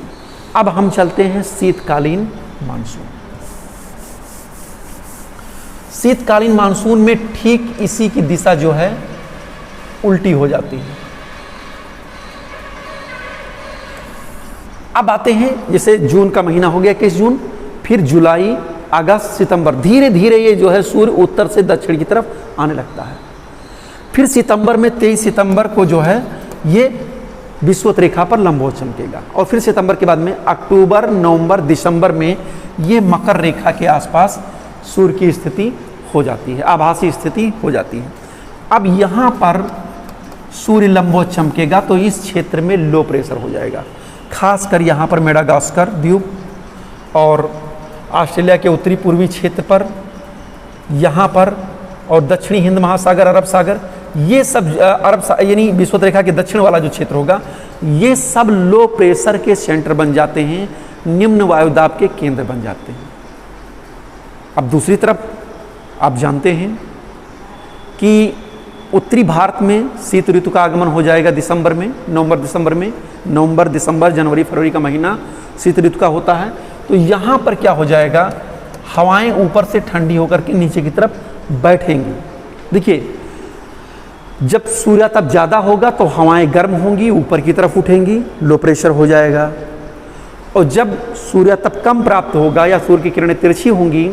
अब हम चलते हैं शीतकालीन मानसून। शीतकालीन मानसून में ठीक इसी की दिशा जो है उल्टी हो जाती है। अब आते हैं, जैसे जून का महीना हो गया 21 जून, फिर जुलाई, अगस्त, सितंबर, धीरे धीरे ये जो है सूर्य उत्तर से दक्षिण की तरफ आने लगता है। फिर सितंबर में 23 सितंबर को जो है ये विषुवत रेखा पर लंबवत चमकेगा और फिर सितंबर के बाद में अक्टूबर, नवंबर, दिसंबर में ये मकर रेखा के आसपास सूर्य की स्थिति हो जाती है, आभासी स्थिति हो जाती है। अब यहाँ पर सूर्य लंबवत चमकेगा तो इस क्षेत्र में लो प्रेशर हो जाएगा, खासकर यहाँ पर मेडागास्कर द्वीप और ऑस्ट्रेलिया के उत्तरी पूर्वी क्षेत्र पर, यहाँ पर और दक्षिणी हिंद महासागर, अरब सागर, ये सब यानी विषुवत रेखा के दक्षिण वाला जो क्षेत्र होगा, ये सब लो प्रेशर के सेंटर बन जाते हैं, निम्न वायुदाब के केंद्र बन जाते हैं। अब दूसरी तरफ आप जानते हैं कि उत्तरी भारत में शीत ऋतु का आगमन हो जाएगा दिसंबर में, नवंबर दिसंबर में। नवंबर, दिसंबर, जनवरी, फरवरी का महीना शीत ऋतु का होता है। तो यहाँ पर क्या हो जाएगा, हवाएं ऊपर से ठंडी होकर के नीचे की तरफ बैठेंगी। देखिए, जब सूर्यातप ज़्यादा होगा तो हवाएं गर्म होंगी, ऊपर की तरफ उठेंगी, लो प्रेशर हो जाएगा। और जब सूर्यातप कम प्राप्त होगा या सूर्य की किरणें तिरछी होंगी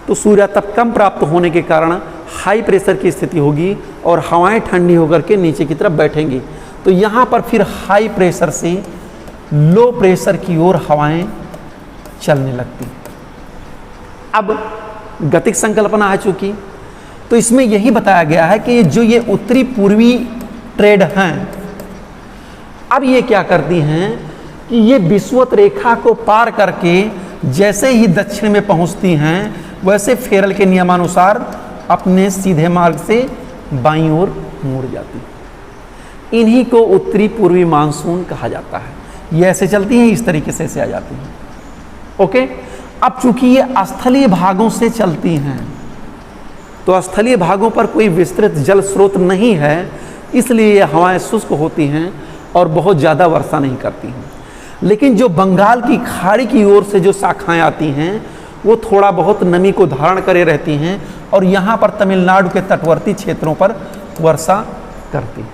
तो सूर्यातप कम प्राप्त होने के कारण हाई प्रेशर की स्थिति होगी और हवाएं ठंडी होकर के नीचे की तरफ बैठेंगी। तो यहाँ पर फिर हाई प्रेशर से लो प्रेशर की ओर हवाएं चलने लगती। अब गतिक संकल्पना है चूंकि, तो इसमें यही बताया गया है कि जो ये उत्तरी पूर्वी ट्रेड हैं, अब ये क्या करती हैं कि ये विषुवत रेखा को पार करके जैसे ही दक्षिण में पहुंचती हैं वैसे फेरल के नियमानुसार अपने सीधे मार्ग से बाईं ओर मुड़ जाती। इन्हीं को उत्तरी पूर्वी मानसून कहा जाता है। ये ऐसे चलती हैं, इस तरीके से ऐसे आ जाती हैं। ओके, अब चूंकि ये स्थलीय भागों से चलती हैं तो स्थलीय भागों पर कोई विस्तृत जल स्रोत नहीं है, इसलिए ये हवाएं शुष्क होती हैं और बहुत ज़्यादा वर्षा नहीं करती हैं। लेकिन जो बंगाल की खाड़ी की ओर से जो शाखाएं आती हैं वो थोड़ा बहुत नमी को धारण करे रहती हैं और यहाँ पर तमिलनाडु के तटवर्ती क्षेत्रों पर वर्षा करती हैं।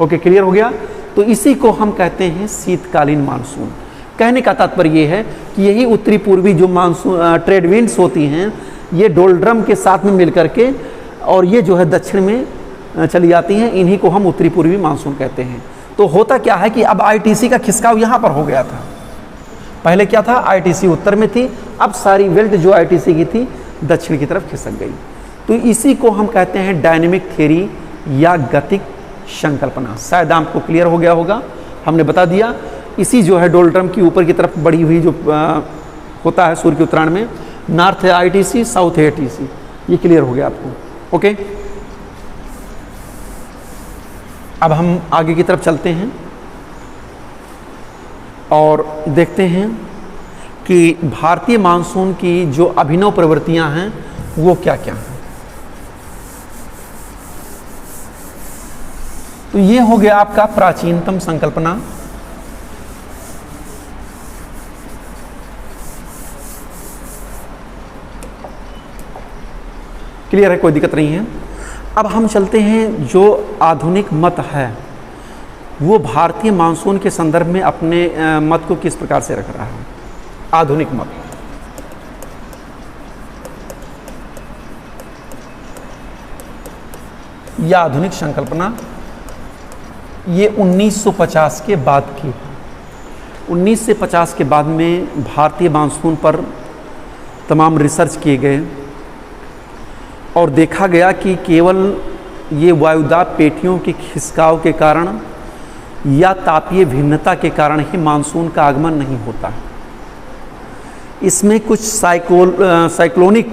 ओके, क्लियर हो गया। तो इसी को हम कहते हैं शीतकालीन मानसून। कहने का तात्पर्य ये है कि यही उत्तरी पूर्वी जो मानसून ट्रेड विंड्स होती हैं, ये डोल्ड्रम के साथ में मिलकर के और ये जो है दक्षिण में चली जाती हैं, इन्हीं को हम उत्तरी पूर्वी मानसून कहते हैं। तो होता क्या है कि अब आईटीसी का खिसकाव यहाँ पर हो गया था। पहले क्या था, आईटीसी उत्तर में थी, अब सारी बेल्ट जो आईटीसी की थी दक्षिण की तरफ खिसक गई। तो इसी को हम कहते हैं डायनेमिक थ्योरी या गतिक संकल्पना। शायद आपको क्लियर हो गया होगा, हमने बता दिया। इसी जो है डोल्ड्रम की ऊपर की तरफ बढ़ी हुई जो होता है सूर्य के उत्तरायण में, नॉर्थ है आईटीसी, साउथ है एटीसी। ये क्लियर हो गया आपको। ओके, अब हम आगे की तरफ चलते हैं और देखते हैं कि भारतीय मानसून की जो अभिनव प्रवृत्तियां हैं वो क्या क्या हैं। तो ये हो गया आपका प्राचीनतम संकल्पना। क्लियर है, कोई दिक्कत नहीं है। अब हम चलते हैं जो आधुनिक मत है वो भारतीय मानसून के संदर्भ में अपने मत को किस प्रकार से रख रहा है। आधुनिक मत, या आधुनिक संकल्पना, ये 1950 के बाद की। 1950 के बाद में भारतीय मानसून पर तमाम रिसर्च किए गए और देखा गया कि केवल ये वायुदाब पेटियों के खिसकाव के कारण या तापीय भिन्नता के कारण ही मानसून का आगमन नहीं होता है। इसमें कुछ साइक्लोनिक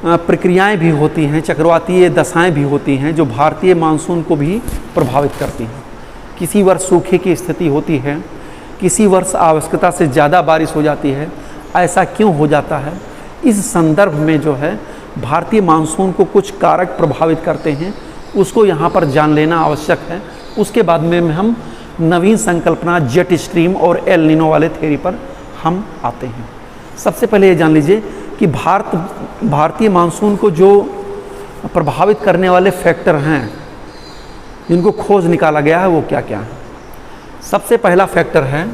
प्रक्रियाएं भी होती हैं, चक्रवातीय दशाएं भी होती हैं जो भारतीय मानसून को भी प्रभावित करती हैं। किसी वर्ष सूखे की स्थिति होती है, किसी वर्ष आवश्यकता से ज़्यादा बारिश हो जाती है। ऐसा क्यों हो जाता है? इस संदर्भ में जो है भारतीय मानसून को कुछ कारक प्रभावित करते हैं, उसको यहाँ पर जान लेना आवश्यक है। उसके बाद में हम नवीन संकल्पना जेट स्ट्रीम और एल नीनो वाले थ्योरी पर हम आते हैं। सबसे पहले ये जान लीजिए कि भारतीय मानसून को जो प्रभावित करने वाले फैक्टर हैं जिनको खोज निकाला गया है वो क्या क्या है। सबसे पहला फैक्टर है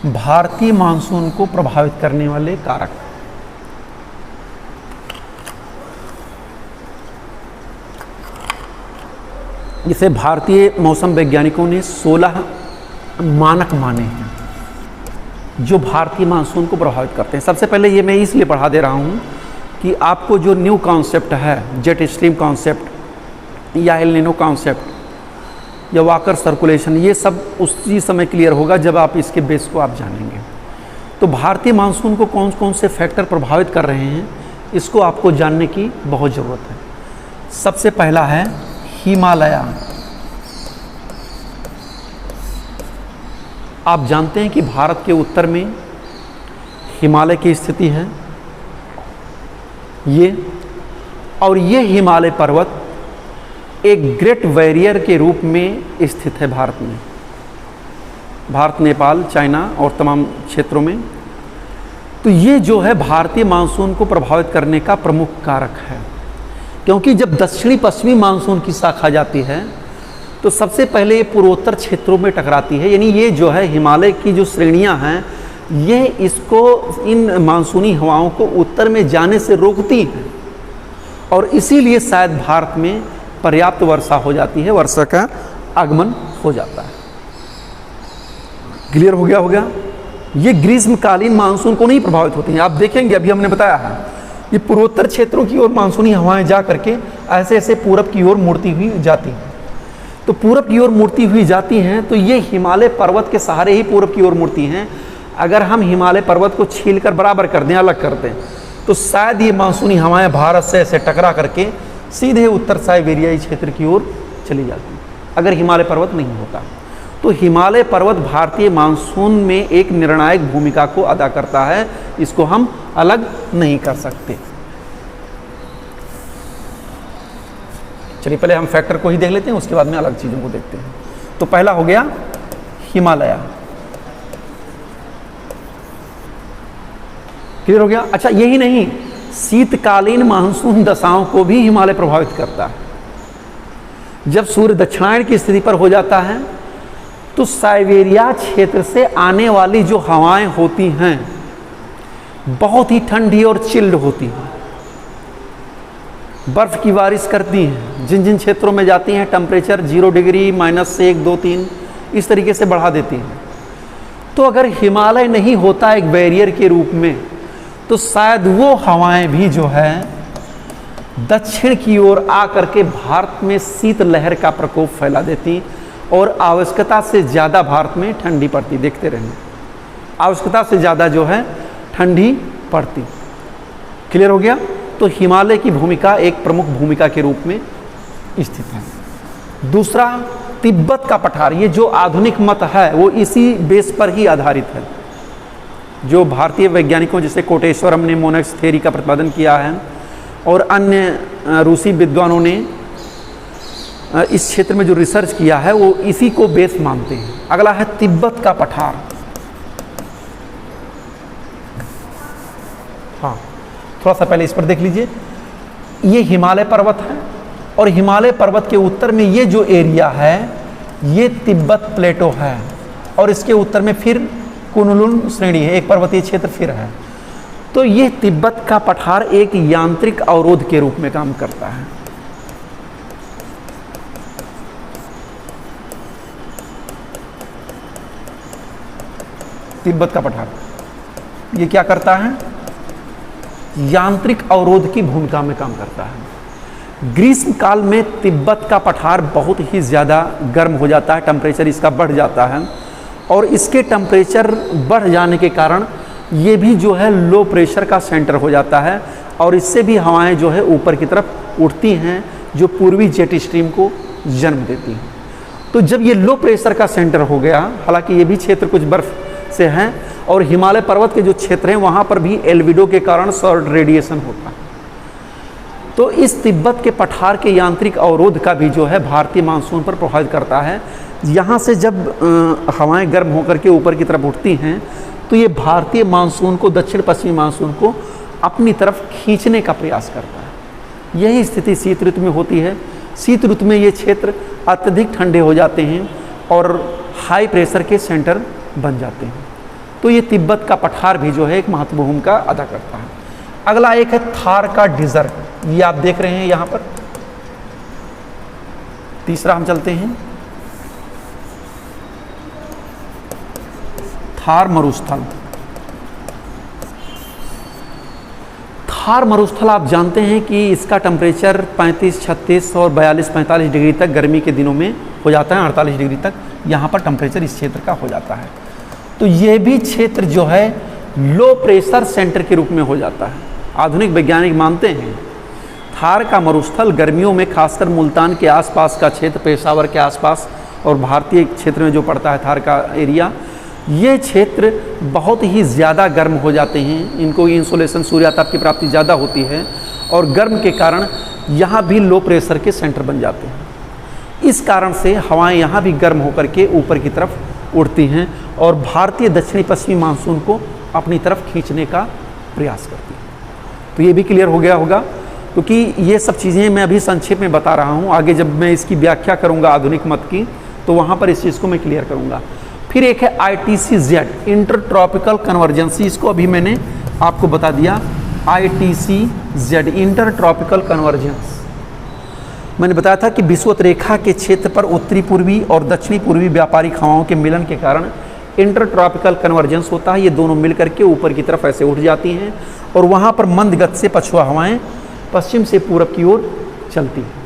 भारतीय मानसून को प्रभावित करने वाले कारक। जिसे भारतीय मौसम वैज्ञानिकों ने 16 मानक माने हैं जो भारतीय मानसून को प्रभावित करते हैं। सबसे पहले ये मैं इसलिए पढ़ा दे रहा हूँ कि आपको जो न्यू कॉन्सेप्ट है, जेट स्ट्रीम कॉन्सेप्ट या एल नीनो कॉन्सेप्ट या वाकर सर्कुलेशन, ये सब उसी समय क्लियर होगा जब आप इसके बेस को आप जानेंगे। तो भारतीय मानसून को कौन कौन से फैक्टर प्रभावित कर रहे हैं, इसको आपको जानने की बहुत ज़रूरत है। सबसे पहला है हिमालय। आप जानते हैं कि भारत के उत्तर में हिमालय की स्थिति है ये हिमालय पर्वत एक ग्रेट बैरियर के रूप में स्थित है भारत में, भारत, नेपाल, चाइना और तमाम क्षेत्रों में। तो ये जो है भारतीय मानसून को प्रभावित करने का प्रमुख कारक है, क्योंकि जब दक्षिणी पश्चिमी मानसून की शाखा जाती है तो सबसे पहले ये पूर्वोत्तर क्षेत्रों में टकराती है। यानी ये जो है हिमालय की जो श्रेणियां हैं ये इसको, इन मानसूनी हवाओं को उत्तर में जाने से रोकती हैं और इसीलिए शायद भारत में पर्याप्त वर्षा हो जाती है, वर्षा का आगमन हो जाता है। क्लियर हो गया? ये ग्रीष्मकालीन मानसून को नहीं प्रभावित होती हैं। आप देखेंगे अभी हमने बताया है ये पूर्वोत्तर क्षेत्रों की ओर मानसूनी हवाएं जा करके ऐसे ऐसे पूरब की ओर मुड़ती हुई जाती हैं। तो पूरब की ओर मुड़ती हुई जाती हैं तो ये हिमालय पर्वत के सहारे ही पूरब की ओर मुड़ती हैं। अगर हम हिमालय पर्वत को छील कर बराबर कर दें, अलग कर दें, तो शायद ये मानसूनी हवाएं भारत से ऐसे टकरा करके सीधे उत्तर साइबेरियाई क्षेत्र की ओर चली जाती, अगर हिमालय पर्वत नहीं होता। तो हिमालय पर्वत भारतीय मानसून में एक निर्णायक भूमिका को अदा करता है, इसको हम अलग नहीं कर सकते। चलिए पहले हम फैक्टर को ही देख लेते हैं, उसके बाद में अलग चीज़ों को देखते हैं। तो पहला हो गया हिमालय। क्लियर हो गया? अच्छा, यही नहीं, शीतकालीन मानसून दशाओं को भी हिमालय प्रभावित करता है। जब सूर्य दक्षिणायन की स्थिति पर हो जाता है तो साइबेरिया क्षेत्र से आने वाली जो हवाएं होती हैं बहुत ही ठंडी और चिल्ड होती हैं, बर्फ की बारिश करती हैं। जिन जिन क्षेत्रों में जाती हैं टेम्परेचर 0 डिग्री, -1, 2, 3 इस तरीके से बढ़ा देती हैं। तो अगर हिमालय नहीं होता एक बैरियर के रूप में तो शायद वो हवाएं भी जो है दक्षिण की ओर आकर के भारत में शीत लहर का प्रकोप फैला देती और आवश्यकता से ज़्यादा भारत में ठंडी पड़ती। देखते रहें, आवश्यकता से ज़्यादा जो है ठंडी पड़ती। क्लियर हो गया? तो हिमालय की भूमिका एक प्रमुख भूमिका के रूप में स्थित है। दूसरा, तिब्बत का पठार। ये जो आधुनिक मत है वो इसी बेस पर ही आधारित है। जो भारतीय वैज्ञानिकों जैसे कोटेश्वरम ने मोनेक्स थ्योरी का प्रतिपादन किया है और अन्य रूसी विद्वानों ने इस क्षेत्र में जो रिसर्च किया है वो इसी को बेस मानते हैं। अगला है तिब्बत का पठार। हाँ, थोड़ा सा पहले इस पर देख लीजिए। ये हिमालय पर्वत है और हिमालय पर्वत के उत्तर में ये जो एरिया है ये तिब्बत प्लेटो है और इसके उत्तर में फिर कुनलुन श्रेणी है, एक पर्वतीय क्षेत्र फिर है। तो ये तिब्बत का पठार एक यांत्रिक अवरोध के रूप में काम करता है। तिब्बत का पठार ये क्या करता है? यांत्रिक अवरोध की भूमिका में काम करता है। ग्रीष्म काल में तिब्बत का पठार बहुत ही ज़्यादा गर्म हो जाता है, टेम्परेचर इसका बढ़ जाता है, और इसके टेम्परेचर बढ़ जाने के कारण ये भी जो है लो प्रेशर का सेंटर हो जाता है, और इससे भी हवाएं जो है ऊपर की तरफ उठती हैं, जो पूर्वी जेट स्ट्रीम को जन्म देती हैं। तो जब ये लो प्रेशर का सेंटर हो गया, हालांकि ये भी क्षेत्र कुछ बर्फ़ से हैं, और हिमालय पर्वत के जो क्षेत्र हैं वहाँ पर भी एल्बिडो के कारण सौर रेडिएशन होता है। तो इस तिब्बत के पठार के यांत्रिक अवरोध का भी जो है भारतीय मानसून पर प्रभावित करता है। यहाँ से जब हवाएं गर्म होकर के ऊपर की तरफ उठती हैं तो ये भारतीय मानसून को, दक्षिण पश्चिमी मानसून को अपनी तरफ खींचने का प्रयास करता है। यही स्थिति शीत ऋतु में होती है। शीत ऋतु में ये क्षेत्र अत्यधिक ठंडे हो जाते हैं और हाई प्रेशर के सेंटर बन जाते हैं। तो ये तिब्बत का पठार भी जो है एक महत्वपूर्ण भूमिका अदा करता है। अगला एक है थार का डिजर्ट, ये आप देख रहे हैं यहाँ पर। तीसरा हम चलते हैं, थार मरुस्थल। थार मरुस्थल आप जानते हैं कि इसका टेम्परेचर 35, 36 और 42, 45 डिग्री तक गर्मी के दिनों में हो जाता है। 48 डिग्री तक यहाँ पर टेम्परेचर इस क्षेत्र का हो जाता है। तो ये भी क्षेत्र जो है लो प्रेशर सेंटर के रूप में हो जाता है। आधुनिक वैज्ञानिक मानते हैं थार का मरुस्थल गर्मियों में खासकर मुल्तान के आसपास का क्षेत्र, पेशावर के आसपास और भारतीय क्षेत्र में जो पड़ता है थार का एरिया, ये क्षेत्र बहुत ही ज़्यादा गर्म हो जाते हैं। इनको इंसोलेशन, सूर्यताप की प्राप्ति ज़्यादा होती है और गर्म के कारण यहाँ भी लो प्रेशर के सेंटर बन जाते हैं। इस कारण से हवाएं यहाँ भी गर्म होकर के ऊपर की तरफ उड़ती हैं और भारतीय दक्षिणी पश्चिमी मानसून को अपनी तरफ खींचने का प्रयास करती हैं। तो ये भी क्लियर हो गया होगा, क्योंकि ये सब चीज़ें मैं अभी संक्षेप में बता रहा हूँ। आगे जब मैं इसकी व्याख्या करूँगा आधुनिक मत की, तो वहाँ पर इस चीज़ को मैं क्लियर करूँगा। फिर एक है ITCZ, इंटर कन्वर्जेंसी। इसको अभी मैंने आपको बता दिया। ITCZ, inter tropical convergence. मैंने बताया था कि विषुवत रेखा के क्षेत्र पर उत्तरी पूर्वी और दक्षिणी पूर्वी व्यापारिक हवाओं के मिलन के कारण इंटर ट्रॉपिकल कन्वर्जेंस होता है। ये दोनों मिलकर के ऊपर की तरफ ऐसे उठ जाती हैं और वहाँ पर मंद गति से पछुआ हवाएं पश्चिम से पूरब की ओर चलती हैं।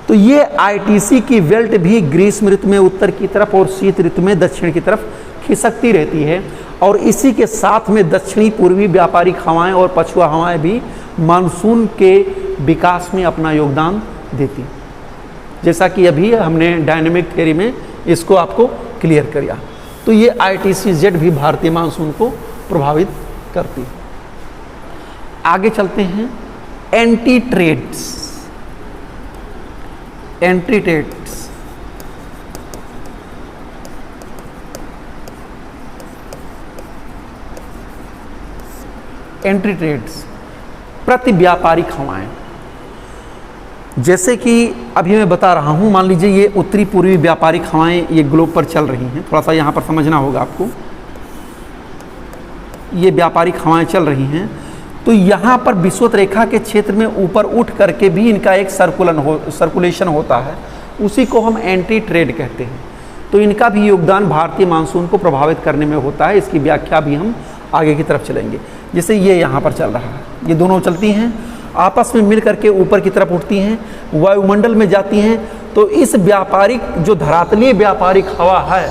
तो ये ITC की बेल्ट भी ग्रीष्म ऋतु में उत्तर की तरफ और शीत ऋतु में दक्षिण की तरफ खिसकती रहती है, और इसी के साथ में दक्षिणी पूर्वी व्यापारिक हवाएं और पछुआ हवाएं भी मानसून के विकास में अपना योगदान देती, जैसा कि अभी हमने डायनेमिक थ्योरी में इसको आपको क्लियर किया। तो ये ITCZ भी भारतीय मानसून को प्रभावित करती है। आगे चलते हैं, anti trades. Anti trades anti trades प्रति व्यापारिक हवाएं। जैसे कि अभी मैं बता रहा हूं, मान लीजिए ये उत्तरी पूर्वी व्यापारिक हवाएं ये ग्लोब पर चल रही हैं। थोड़ा सा यहां पर समझना होगा आपको। ये व्यापारिक हवाएं चल रही हैं, तो यहाँ पर विषुवत रेखा के क्षेत्र में ऊपर उठ करके भी इनका एक सर्कुलेशन होता है, उसी को हम एंटी ट्रेड कहते हैं। तो इनका भी योगदान भारतीय मानसून को प्रभावित करने में होता है। इसकी व्याख्या भी हम आगे की तरफ चलेंगे। जैसे ये यहाँ पर चल रहा है, ये दोनों चलती हैं, आपस में मिल करके ऊपर की तरफ उठती हैं, वायुमंडल में जाती हैं। तो इस व्यापारिक, जो धरातलीय व्यापारिक हवा है,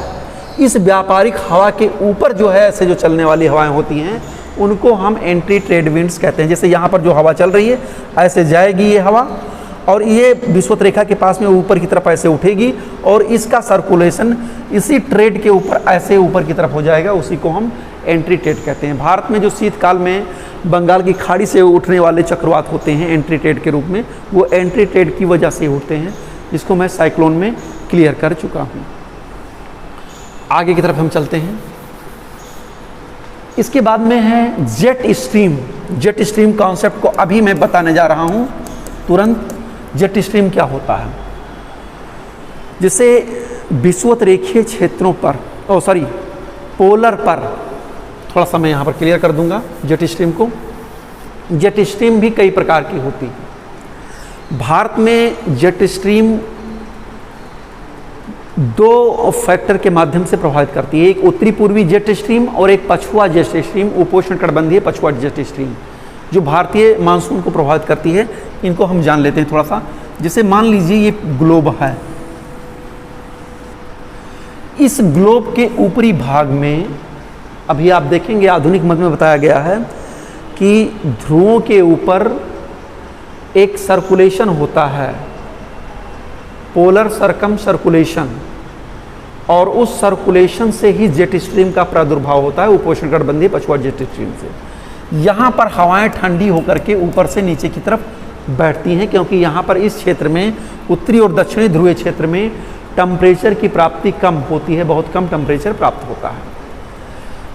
इस व्यापारिक हवा के ऊपर जो है ऐसे जो चलने वाली हवाएं होती हैं, उनको हम एंटी ट्रेड विंड्स कहते हैं। जैसे यहाँ पर जो हवा चल रही है, ऐसे जाएगी ये हवा और ये विषुवत रेखा के पास में ऊपर की तरफ ऐसे उठेगी और इसका सर्कुलेशन इसी ट्रेड के ऊपर ऐसे ऊपर की तरफ हो जाएगा, उसी को हम एंटी ट्रेड कहते हैं। भारत में जो शीतकाल में बंगाल की खाड़ी से उठने वाले चक्रवात होते हैं एंटी ट्रेड के रूप में, वो एंटी ट्रेड की वजह से उठते हैं, जिसको मैं साइक्लोन में क्लियर कर चुका हूँ। आगे की तरफ हम चलते हैं। इसके बाद में है jet stream. Jet stream concept को अभी मैं बताने जा रहा हूँ तुरंत। जेट स्ट्रीम क्या होता है? जैसे विषुवत रेखीय क्षेत्रों पर, पोलर पर, थोड़ा सा मैं यहाँ पर क्लियर कर दूंगा जेट स्ट्रीम को। जेट स्ट्रीम भी कई प्रकार की होती है। भारत में जेट स्ट्रीम दो फैक्टर के माध्यम से प्रभावित करती है, एक उत्तरी पूर्वी जेट स्ट्रीम और एक पछुआ जेट स्ट्रीम, उपोष्ण कटिबंधीय पछुआ जेट स्ट्रीम, जो भारतीय मानसून को प्रभावित करती है। इनको हम जान लेते हैं थोड़ा सा। जैसे मान लीजिए ये ग्लोब है, इस ग्लोब के ऊपरी भाग में अभी आप देखेंगे आधुनिक मत में बताया गया है कि ध्रुवों के ऊपर एक सर्कुलेशन होता है, पोलर सरकम सर्कुलेशन, और उस सर्कुलेशन से ही जेट स्ट्रीम का प्रादुर्भाव होता है, उपोष्ण कटिबंधीय पछुआ जेट स्ट्रीम से। यहाँ पर हवाएं ठंडी होकर के ऊपर से नीचे की तरफ बैठती हैं, क्योंकि यहाँ पर इस क्षेत्र में उत्तरी और दक्षिणी ध्रुवीय क्षेत्र में टेम्परेचर की प्राप्ति कम होती है, बहुत कम टेम्परेचर प्राप्त होता है।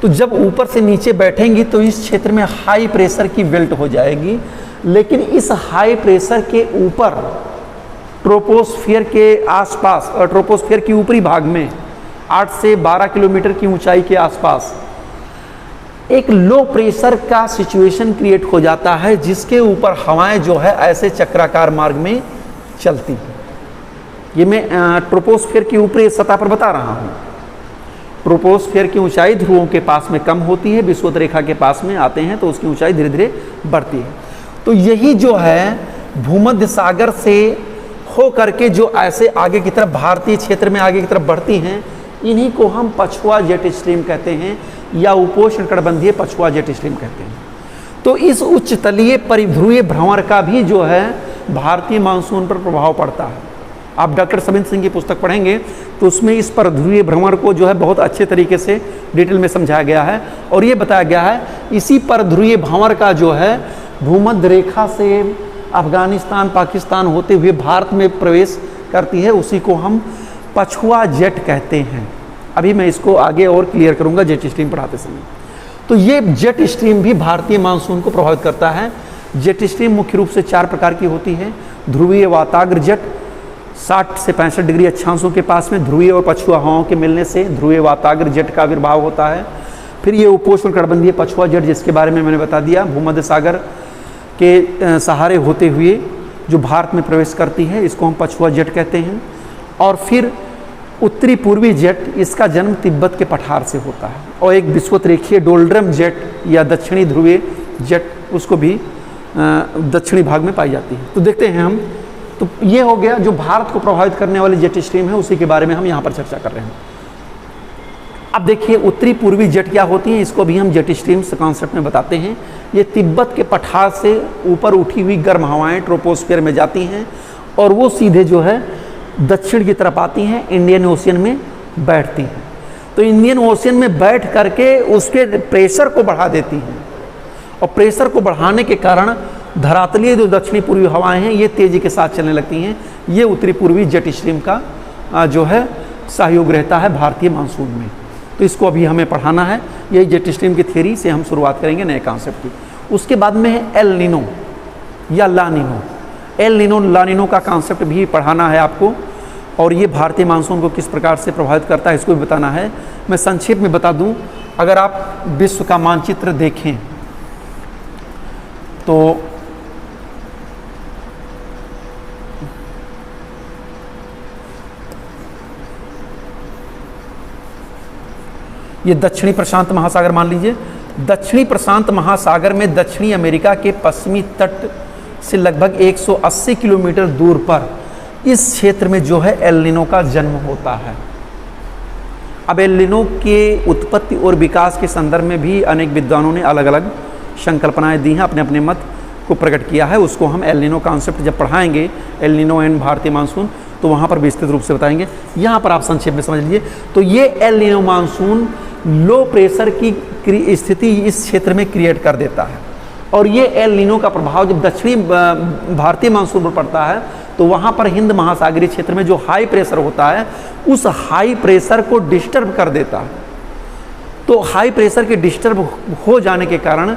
तो जब ऊपर से नीचे बैठेंगी तो इस क्षेत्र में हाई प्रेशर की बेल्ट हो जाएगी, लेकिन इस हाई प्रेशर के ऊपर ट्रोपोस्फियर के आसपास और ट्रोपोस्फियर के ऊपरी भाग में 8 से 12 किलोमीटर की ऊंचाई के आसपास एक लो प्रेशर का सिचुएशन क्रिएट हो जाता है, जिसके ऊपर हवाएं जो है ऐसे चक्राकार मार्ग में चलती हैं। ये मैं ट्रोपोस्फियर की ऊपरी सतह पर बता रहा हूँ। ट्रोपोस्फियर की ऊंचाई ध्रुवों के पास में कम होती है, विषुवत रेखा के पास में आते हैं तो उसकी ऊंचाई धीरे धीरे बढ़ती है। तो यही जो है भूमध्य सागर से हो करके जो ऐसे आगे की तरफ भारतीय क्षेत्र में आगे की तरफ बढ़ती हैं, इन्हीं को हम पछुआ जेट स्ट्रीम कहते हैं या उपोष्ण कटिबंधीय पछुआ जेट स्ट्रीम कहते हैं। तो इस उच्च तलीय परिध्रुवीय भ्रमण का भी जो है भारतीय मानसून पर प्रभाव पड़ता है। आप डॉक्टर सबिंदर सिंह की पुस्तक पढ़ेंगे तो उसमें इस परिध्रुवीय भ्रमण को जो है बहुत अच्छे तरीके से डिटेल में समझाया गया है, और ये बताया गया है इसी परिध्रुवीय भ्रमण का जो है भूमध्य रेखा से अफगानिस्तान पाकिस्तान होते हुए भारत में प्रवेश करती है, उसी को हम पछुआ जेट कहते हैं। अभी मैं इसको आगे और क्लियर करूंगा जेट स्ट्रीम पढ़ाते समय। तो ये जेट स्ट्रीम भी भारतीय मानसून को प्रभावित करता है। जेट स्ट्रीम मुख्य रूप से 4 प्रकार की होती है। ध्रुवीय वाताग्र जेट 60 से 65 डिग्री अक्षांशों के पास में ध्रुवीय और पछुआ हवाओं के मिलने से ध्रुवीय वाताग्र जेट का आविर्भाव होता है। फिर ये उपोष्ण कटिबंधीय पछुआ जेट, जिसके बारे में मैंने बता दिया, भूमध्य सागर के सहारे होते हुए जो भारत में प्रवेश करती है, इसको हम पछुआ जेट कहते हैं। और फिर उत्तरी पूर्वी जेट, इसका जन्म तिब्बत के पठार से होता है। और एक विषुवत रेखीय डोल्ड्रम जेट या दक्षिणी ध्रुवीय जेट, उसको भी दक्षिणी भाग में पाई जाती है। तो देखते हैं हम, तो ये हो गया जो भारत को प्रभावित करने वाली जेट स्ट्रीम है, उसी के बारे में हम यहाँ पर चर्चा कर रहे हैं। अब देखिए उत्तरी पूर्वी जेट क्या होती है, इसको भी हम जेट स्ट्रीम से कॉन्सेप्ट में बताते हैं। ये तिब्बत के पठार से ऊपर उठी हुई गर्म हवाएं ट्रोपोस्फियर में जाती हैं और वो सीधे जो है दक्षिण की तरफ आती हैं, इंडियन ओशियन में बैठती हैं। तो इंडियन ओशियन में बैठ करके उसके प्रेशर को बढ़ा देती हैं, और प्रेशर को बढ़ाने के कारण धरातलीय जो दक्षिणी पूर्वी हवाएं हैं ये तेज़ी के साथ चलने लगती हैं। ये उत्तरी पूर्वी जेट स्ट्रीम का जो है सहयोग रहता है भारतीय मानसून में। तो इसको अभी हमें पढ़ाना है। यही जेट स्ट्रीम की थ्योरी से हम शुरुआत करेंगे नए कॉन्सेप्ट की। उसके बाद में है एल नीनो या ला नीनो। एल नीनो ला नीनो का कॉन्सेप्ट भी पढ़ाना है आपको, और ये भारतीय मानसून को किस प्रकार से प्रभावित करता है इसको भी बताना है। मैं संक्षेप में बता दूं, अगर आप विश्व का मानचित्र देखें तो ये दक्षिणी प्रशांत महासागर मान लीजिए। दक्षिणी प्रशांत महासागर में दक्षिणी अमेरिका के पश्चिमी तट से लगभग 180 किलोमीटर दूर पर इस क्षेत्र में जो है एल नीनो का जन्म होता है। अब एल नीनो के उत्पत्ति और विकास के संदर्भ में भी अनेक विद्वानों ने अलग अलग संकल्पनाएं दी हैं, अपने अपने मत को प्रकट किया है। उसको हम एल नीनो कॉन्सेप्ट जब पढ़ाएंगे, एल नीनो एंड भारतीय मानसून, तो वहाँ पर विस्तृत रूप से बताएंगे। यहाँ पर आप संक्षेप में समझ लीजिए। तो ये El Nino monsoon low pressure की स्थिति इस क्षेत्र में क्रिएट कर देता है, और ये एल नीनो का प्रभाव जब दक्षिणी भारतीय मानसून पर पड़ता है तो वहाँ पर हिंद महासागरीय क्षेत्र में जो हाई प्रेशर होता है उस हाई प्रेशर को डिस्टर्ब कर देता है। तो हाई प्रेशर के डिस्टर्ब हो जाने के कारण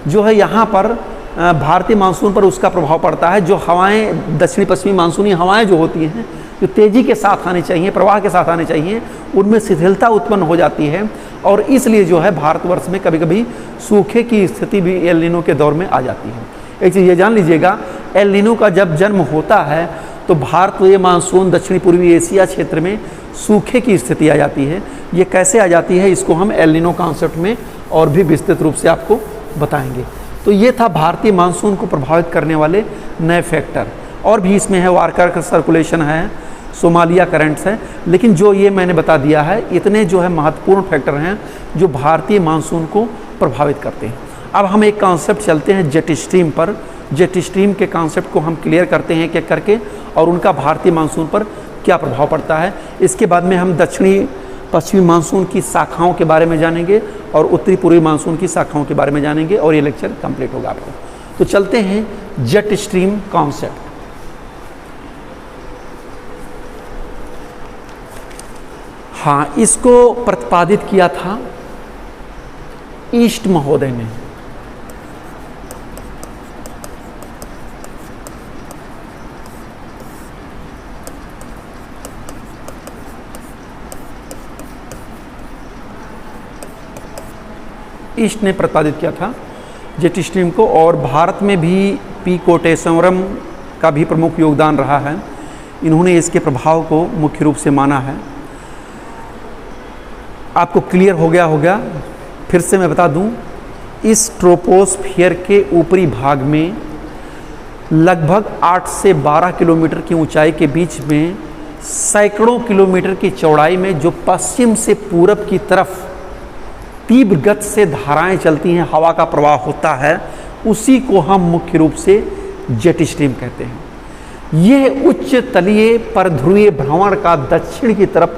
जो है यहाँ पर भारतीय मानसून पर उसका प्रभाव पड़ता है। जो हवाएं दक्षिणी पश्चिमी मानसूनी हवाएं जो होती हैं, जो तेज़ी के साथ आनी चाहिए, प्रवाह के साथ आनी चाहिए, उनमें शिथिलता उत्पन्न हो जाती है और इसलिए जो है भारतवर्ष में कभी कभी सूखे की स्थिति भी एल नीनो के दौर में आ जाती है। एक चीज़ ये जान लीजिएगा, एल नीनो का जब जन्म होता है तो भारतीय मानसून दक्षिणी पूर्वी एशिया क्षेत्र में सूखे की स्थिति आ जाती है। ये कैसे आ जाती है, इसको हम एल नीनो कॉन्सेप्ट में और भी विस्तृत रूप से आपको बताएंगे। तो ये था भारतीय मानसून को प्रभावित करने वाले नए फैक्टर। और भी इसमें है, वार्कर सर्कुलेशन है, सोमालिया करंट्स है, लेकिन जो ये मैंने बता दिया है, इतने जो है महत्वपूर्ण फैक्टर हैं जो भारतीय मानसून को प्रभावित करते हैं। अब हम एक कॉन्सेप्ट चलते हैं जेट स्ट्रीम पर। जेट स्ट्रीम के कॉन्सेप्ट को हम क्लियर करते हैं एक करके, और उनका भारतीय मानसून पर क्या प्रभाव पड़ता है। इसके बाद में हम दक्षिणी पश्चिमी मानसून की शाखाओं के बारे में जानेंगे और उत्तरी पूर्वी मानसून की शाखाओं के बारे में जानेंगे, और ये लेक्चर कंप्लीट होगा आपको। तो चलते हैं जेट स्ट्रीम कॉन्सेप्ट। हाँ, इसको प्रतिपादित किया था ईस्ट महोदय ने। ईस्ट ने प्रतिपादित किया था जेट स्ट्रीम को, और भारत में भी पी कोटेश्वरम का भी प्रमुख योगदान रहा है। इन्होंने इसके प्रभाव को मुख्य रूप से माना है। आपको क्लियर हो गया होगा, फिर से मैं बता दूं, इस ट्रोपोस्फियर के ऊपरी भाग में लगभग 8 से 12 किलोमीटर की ऊंचाई के बीच में सैकड़ों किलोमीटर की चौड़ाई में जो पश्चिम से पूरब की तरफ तीव्र गति से धाराएं चलती हैं, हवा का प्रवाह होता है, उसी को हम मुख्य रूप से जेट स्ट्रीम कहते हैं। यह उच्च तलीय पर ध्रुवीय भ्रमण का दक्षिण की तरफ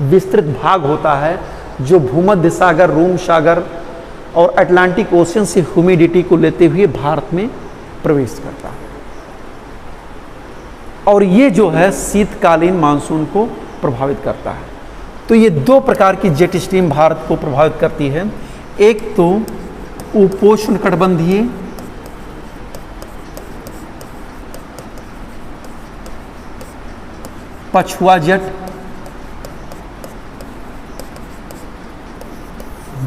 विस्तृत भाग होता है, जो भूमध्य सागर, रोम सागर और अटलांटिक ओशन से ह्यूमिडिटी को लेते हुए भारत में प्रवेश करता है। और ये जो है शीतकालीन मानसून को प्रभावित करता है। तो ये दो प्रकार की जेट स्ट्रीम भारत को प्रभावित करती है। एक तो उपोष्णकटिबंधीय पछुआ जेट,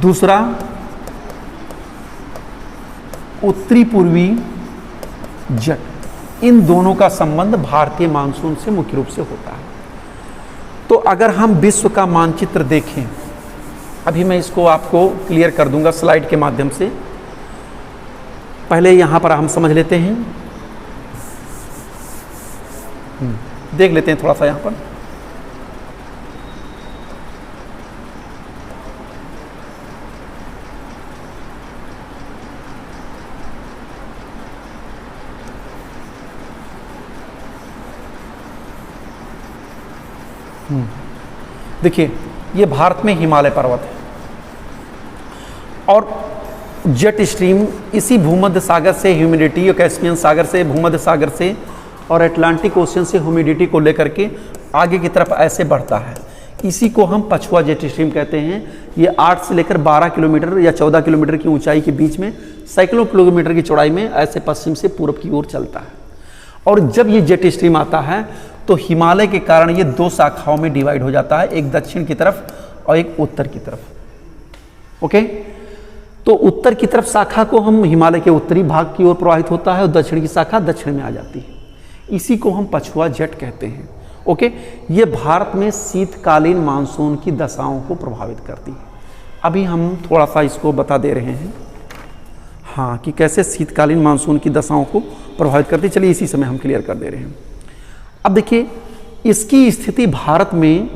दूसरा उत्तरी पूर्वी जेट। इन दोनों का संबंध भारतीय मानसून से मुख्य रूप से होता है। तो अगर हम विश्व का मानचित्र देखें, अभी मैं इसको आपको क्लियर कर दूंगा स्लाइड के माध्यम से। पहले यहां पर हम समझ लेते हैं, देख लेते हैं थोड़ा सा यहां पर। देखिए, ये भारत में हिमालय पर्वत है, और जेट स्ट्रीम इसी भूमध्य सागर से ह्यूमिडिटी, कैस्पियन सागर से, भूमध्य सागर से और अटलांटिक ओशन से ह्यूमिडिटी को लेकर के आगे की तरफ ऐसे बढ़ता है। इसी को हम पछुआ जेट स्ट्रीम कहते हैं। ये 8 से लेकर 12 किलोमीटर या 14 किलोमीटर की ऊंचाई के बीच में सैकड़ों किलोमीटर की चौड़ाई में ऐसे पश्चिम से पूर्व की ओर चलता है। और जब ये जेट स्ट्रीम आता है तो हिमालय के कारण ये दो शाखाओं में डिवाइड हो जाता है, एक दक्षिण की तरफ और एक उत्तर की तरफ। ओके, तो उत्तर की तरफ शाखा को हम हिमालय के उत्तरी भाग की ओर प्रवाहित होता है, और दक्षिण की शाखा दक्षिण में आ जाती है। इसी को हम पछुआ जेट कहते हैं। ओके, ये भारत में शीतकालीन मानसून की दशाओं को प्रभावित करती है। अभी हम थोड़ा सा इसको बता दे रहे हैं, हाँ, कि कैसे शीतकालीन मानसून की दशाओं को प्रभावित करती है। चलिए इसी समय हम क्लियर कर दे रहे हैं। अब देखिए, इसकी स्थिति भारत में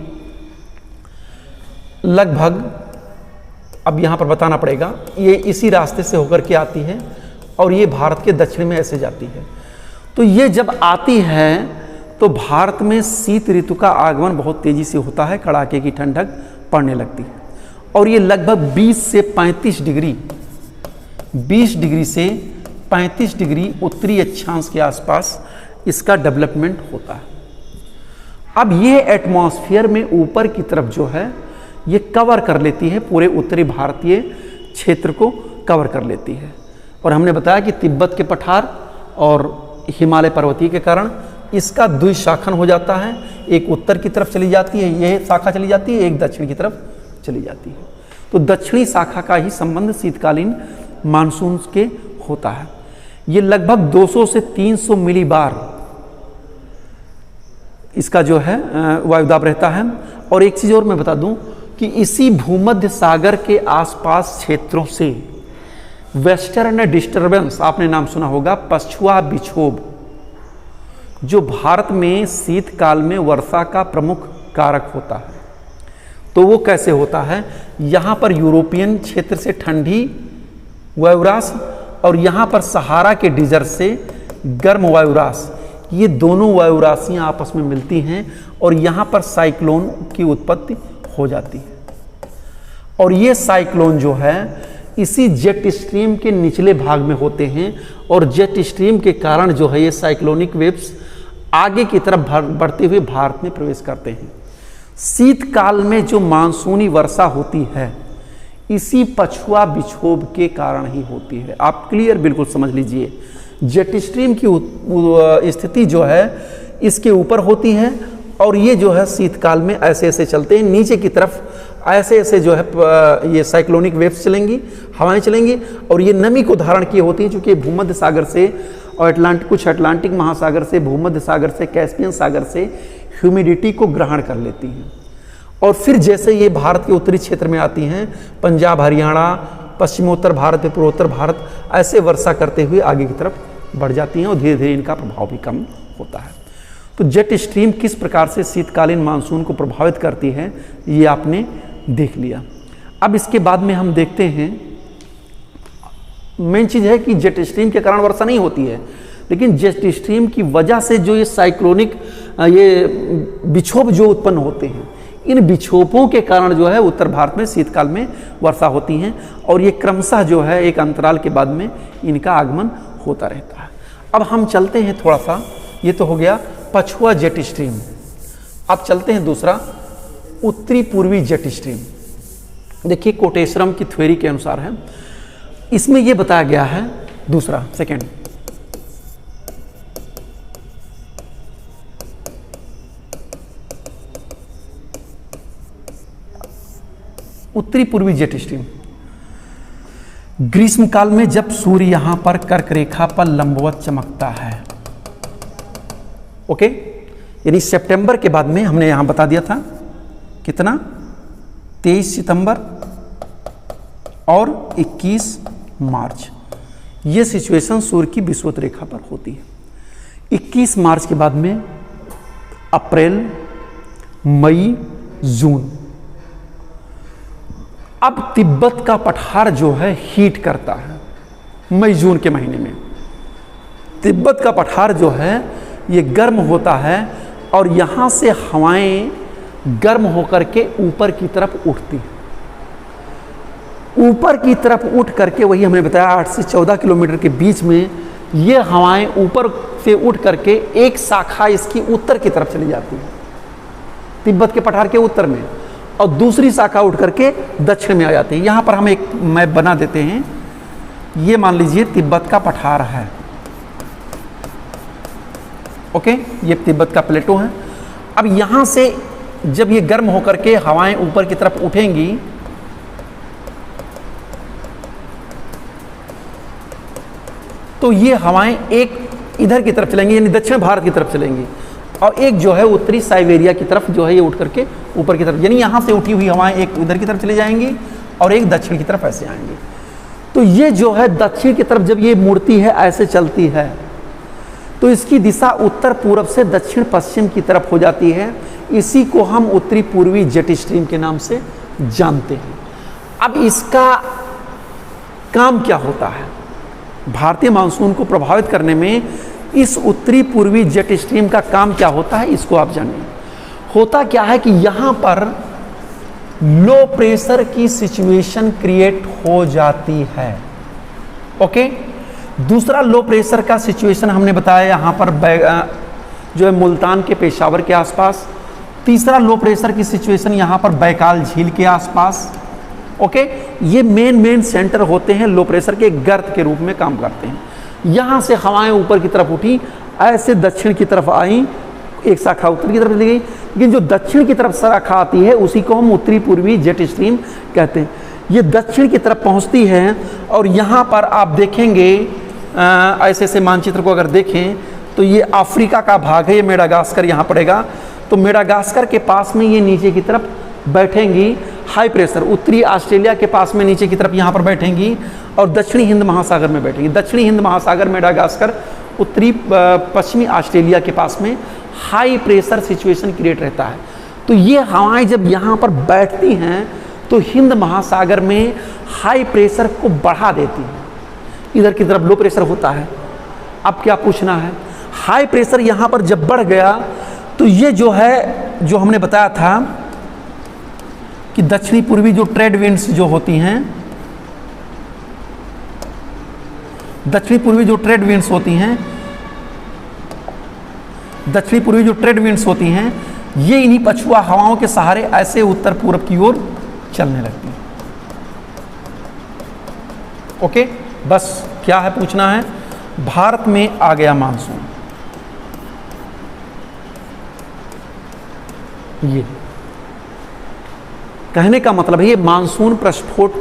लगभग, अब यहाँ पर बताना पड़ेगा, ये इसी रास्ते से होकर के आती है और ये भारत के दक्षिण में ऐसे जाती है। तो ये जब आती है तो भारत में शीत ऋतु का आगमन बहुत तेज़ी से होता है, कड़ाके की ठंडक पड़ने लगती है, और ये लगभग 20 से 35 डिग्री, 20 डिग्री से 35 डिग्री उत्तरी अक्षांश के आसपास इसका डेवलपमेंट होता है। अब ये एटमॉस्फेयर में ऊपर की तरफ जो है ये कवर कर लेती है, पूरे उत्तरी भारतीय क्षेत्र को कवर कर लेती है। और हमने बताया कि तिब्बत के पठार और हिमालय पर्वतीय के कारण इसका द्विशाखन हो जाता है, एक उत्तर की तरफ चली जाती है, यह शाखा चली जाती है, एक दक्षिण की तरफ चली जाती है। तो दक्षिणी शाखा का ही संबंध शीतकालीन मानसून के होता है। ये लगभग 200 से 300 मिलीबार इसका जो है वायुदाब रहता है। और एक चीज़ और मैं बता दूं कि इसी भूमध्य सागर के आसपास क्षेत्रों से वेस्टर्न डिस्टर्बेंस, आपने नाम सुना होगा, पछुआ विक्षोभ, जो भारत में शीतकाल में वर्षा का प्रमुख कारक होता है। तो वो कैसे होता है, यहाँ पर यूरोपियन क्षेत्र से ठंडी वायुराश और यहाँ पर सहारा के डिजर्ट से गर्म वायुराश, ये दोनों वायुराशियाँ आपस में मिलती हैं और यहाँ पर साइक्लोन की उत्पत्ति हो जाती है। और ये साइक्लोन जो है इसी जेट स्ट्रीम के निचले भाग में होते हैं और जेट स्ट्रीम के कारण जो है ये साइक्लोनिक वेव्स आगे की तरफ बढ़ते हुए भारत में प्रवेश करते हैं। शीतकाल में जो मानसूनी वर्षा होती है इसी पछुआ विक्षोभ के कारण ही होती है। आप क्लियर बिल्कुल समझ लीजिए, जेट स्ट्रीम की स्थिति जो है इसके ऊपर होती है और ये जो है शीतकाल में ऐसे ऐसे चलते हैं, नीचे की तरफ ऐसे ऐसे जो है ये साइक्लोनिक वेव्स चलेंगी, हवाएं चलेंगी और ये नमी को धारण किए होती हैं, चूँकि भूमध्य सागर से और कुछ अटलांटिक महासागर से, भूमध्य सागर से, कैस्पियन सागर से ह्यूमिडिटी को ग्रहण कर लेती हैं। और फिर जैसे ये भारत के उत्तरी क्षेत्र में आती हैं, पंजाब, हरियाणा, पश्चिमोत्तर भारत, पूर्वोत्तर भारत, ऐसे वर्षा करते हुए आगे की तरफ बढ़ जाती हैं और धीरे धीरे इनका प्रभाव भी कम होता है। तो जेट स्ट्रीम किस प्रकार से शीतकालीन मानसून को प्रभावित करती है ये आपने देख लिया। अब इसके बाद में हम देखते हैं, मेन चीज़ है कि जेट स्ट्रीम के कारण वर्षा नहीं होती है, लेकिन जेट स्ट्रीम की वजह से जो ये साइक्लोनिक ये विक्षोभ जो उत्पन्न होते हैं, इन विक्षोभों के कारण जो है उत्तर भारत में शीतकाल में वर्षा होती हैं और ये क्रमशः जो है एक अंतराल के बाद में इनका आगमन होता रहता है। अब हम चलते हैं थोड़ा सा, ये तो हो गया पछुआ जेट स्ट्रीम। अब चलते हैं दूसरा, उत्तरी पूर्वी जेट स्ट्रीम। देखिए कोटेश्वरम की थ्योरी के अनुसार है, इसमें यह बताया गया है, दूसरा सेकंड, उत्तरी पूर्वी जेट स्ट्रीम। ग्रीष्म काल में जब सूर्य यहां पर कर्क रेखा पर लंबवत चमकता है, ओके, यानी सितंबर के बाद में हमने यहां बता दिया था कितना, 23 सितंबर और 21 मार्च, ये सिचुएशन सूर्य की विषुवत रेखा पर होती है। 21 मार्च के बाद में अप्रैल, मई, जून, अब तिब्बत का पठार जो है हीट करता है। मई जून के महीने में तिब्बत का पठार जो है ये गर्म होता है और यहाँ से हवाएं गर्म होकर के ऊपर की तरफ उठती हैं। ऊपर की तरफ उठ करके, वही हमने बताया 8 से 14 किलोमीटर के बीच में ये हवाएं ऊपर से उठ करके एक शाखा इसकी उत्तर की तरफ चली जाती है, तिब्बत के पठार के उत्तर में, और दूसरी शाखा उठ करके दक्षिण में आ जाती है। यहाँ पर हम एक मैप बना देते हैं, ये मान लीजिए तिब्बत का पठार है, ओके, ये तिब्बत का प्लेटो है। अब यहाँ से जब ये गर्म होकर के हवाएं ऊपर की तरफ उठेंगी तो ये हवाएं एक इधर की तरफ चलेंगी, यानी दक्षिण भारत की तरफ चलेंगी, और एक जो है उत्तरी साइबेरिया की तरफ जो है ये उठ करके ऊपर की तरफ, यानी यहाँ से उठी हुई हवाएं एक उधर की तरफ चली जाएंगी और एक दक्षिण की तरफ ऐसे आएंगी। तो ये जो है दक्षिण की तरफ जब ये मुड़ती है, ऐसे चलती है, तो इसकी दिशा उत्तर पूर्व से दक्षिण पश्चिम की तरफ हो जाती है। इसी को हम उत्तरी पूर्वी जेट स्ट्रीम के नाम से जानते हैं। अब इसका काम क्या होता है भारतीय मानसून को प्रभावित करने में, इस उत्तरी पूर्वी जेट स्ट्रीम का काम क्या होता है इसको आप जानिए। होता क्या है कि यहां पर लो प्रेशर की सिचुएशन क्रिएट हो जाती है, ओके। दूसरा लो प्रेशर का सिचुएशन हमने बताया यहां पर जो है मुल्तान के पेशावर के आसपास। तीसरा लो प्रेशर की सिचुएशन यहां पर बैकाल झील के आसपास, ओके। ये मेन सेंटर होते हैं लो प्रेशर के, गर्त के रूप में काम करते हैं। यहाँ से हवाएं ऊपर की तरफ उठी, ऐसे दक्षिण की तरफ आई, एक शाखा उत्तर की तरफ चली गई, लेकिन जो दक्षिण की तरफ शाखा आती है उसी को हम उत्तरी पूर्वी जेट स्ट्रीम कहते हैं। ये दक्षिण की तरफ पहुंचती है और यहाँ पर आप देखेंगे ऐसे ऐसे मानचित्र को अगर देखें तो ये अफ्रीका का भाग है, ये मेडागास्कर यहाँ पड़ेगा। तो मेडागास्कर के पास में ये नीचे की तरफ बैठेंगी हाई प्रेशर, उत्तरी ऑस्ट्रेलिया के पास में नीचे की तरफ यहाँ पर बैठेंगी और दक्षिणी हिंद महासागर में बैठेंगी। दक्षिणी हिंद महासागर मेडागास्कर, उत्तरी पश्चिमी ऑस्ट्रेलिया के पास में हाई प्रेशर सिचुएशन क्रिएट रहता है। तो ये हवाएं जब यहाँ पर बैठती हैं तो हिंद महासागर में हाई प्रेशर को बढ़ा देती हैं, इधर की तरफ लो प्रेशर होता है। अब क्या पूछना है, हाई प्रेशर यहाँ पर जब बढ़ गया तो ये जो है, जो हमने बताया था कि दक्षिणी पूर्वी जो ट्रेड विंड्स जो होती हैं, दक्षिणी पूर्वी जो ट्रेड विंड्स होती हैं, दक्षिणी पूर्वी जो ट्रेड विंड्स होती हैं, ये इन्हीं पछुआ हवाओं के सहारे ऐसे उत्तर पूर्व की ओर चलने लगती हैं। ओके, बस क्या है पूछना है, भारत में आ गया मानसून। ये कहने का मतलब है ये मानसून प्रस्फोट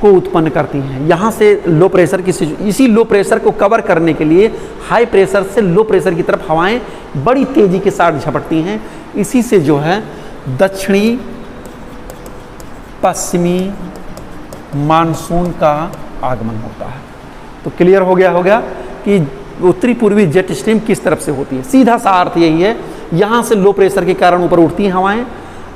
को उत्पन्न करती हैं। यहाँ से लो प्रेशर की, इसी लो प्रेशर को कवर करने के लिए हाई प्रेशर से लो प्रेशर की तरफ हवाएं बड़ी तेजी के साथ झपटती हैं। इसी से जो है दक्षिणी पश्चिमी मानसून का आगमन होता है। तो क्लियर हो गया कि उत्तरी पूर्वी जेट स्ट्रीम किस तरफ से होती है। सीधा सा अर्थ यही है, यहाँ से लो प्रेशर के कारण ऊपर उठती हैं हवाएं,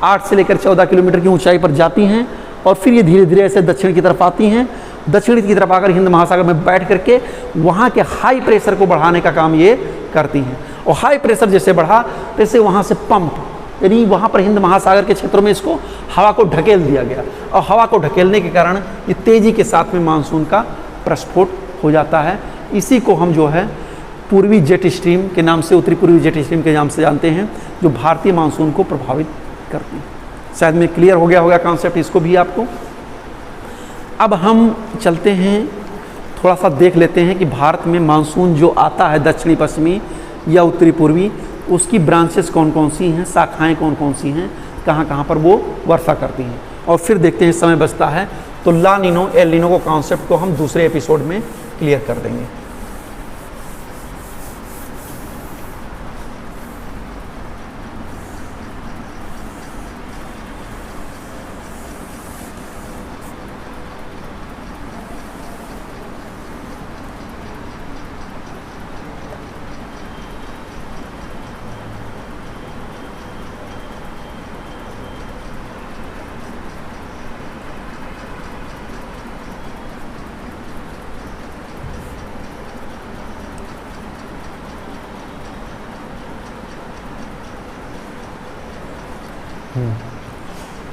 8 से लेकर 14 किलोमीटर की ऊंचाई पर जाती हैं और फिर ये धीरे धीरे ऐसे दक्षिण की तरफ आती हैं। दक्षिण की तरफ आकर हिंद महासागर में बैठ करके वहाँ के हाई प्रेशर को बढ़ाने का काम ये करती हैं। और हाई प्रेशर जैसे बढ़ा तैसे वहाँ से पंप, यानी वहाँ पर हिंद महासागर के क्षेत्रों में इसको हवा को ढकेल दिया गया और हवा को ढकेलने के कारण ये तेज़ी के साथ में मानसून का प्रस्फोट हो जाता है। इसी को हम जो है पूर्वी जेट स्ट्रीम के नाम से, उत्तरी पूर्वी जेट स्ट्रीम के नाम से जानते हैं, जो भारतीय मानसून को प्रभावित करती है। शायद में क्लियर हो गया होगा कॉन्सेप्ट इसको भी आपको। अब हम चलते हैं, थोड़ा सा देख लेते हैं कि भारत में मानसून जो आता है दक्षिणी पश्चिमी या उत्तरी पूर्वी, उसकी ब्रांचेस कौन कौन सी हैं, शाखाएं कौन कौन सी हैं, कहाँ कहाँ पर वो वर्षा करती हैं। और फिर देखते हैं, समय बचता है तो ला नीनो एल नीनो को कॉन्सेप्ट को हम दूसरे एपिसोड में क्लियर कर देंगे।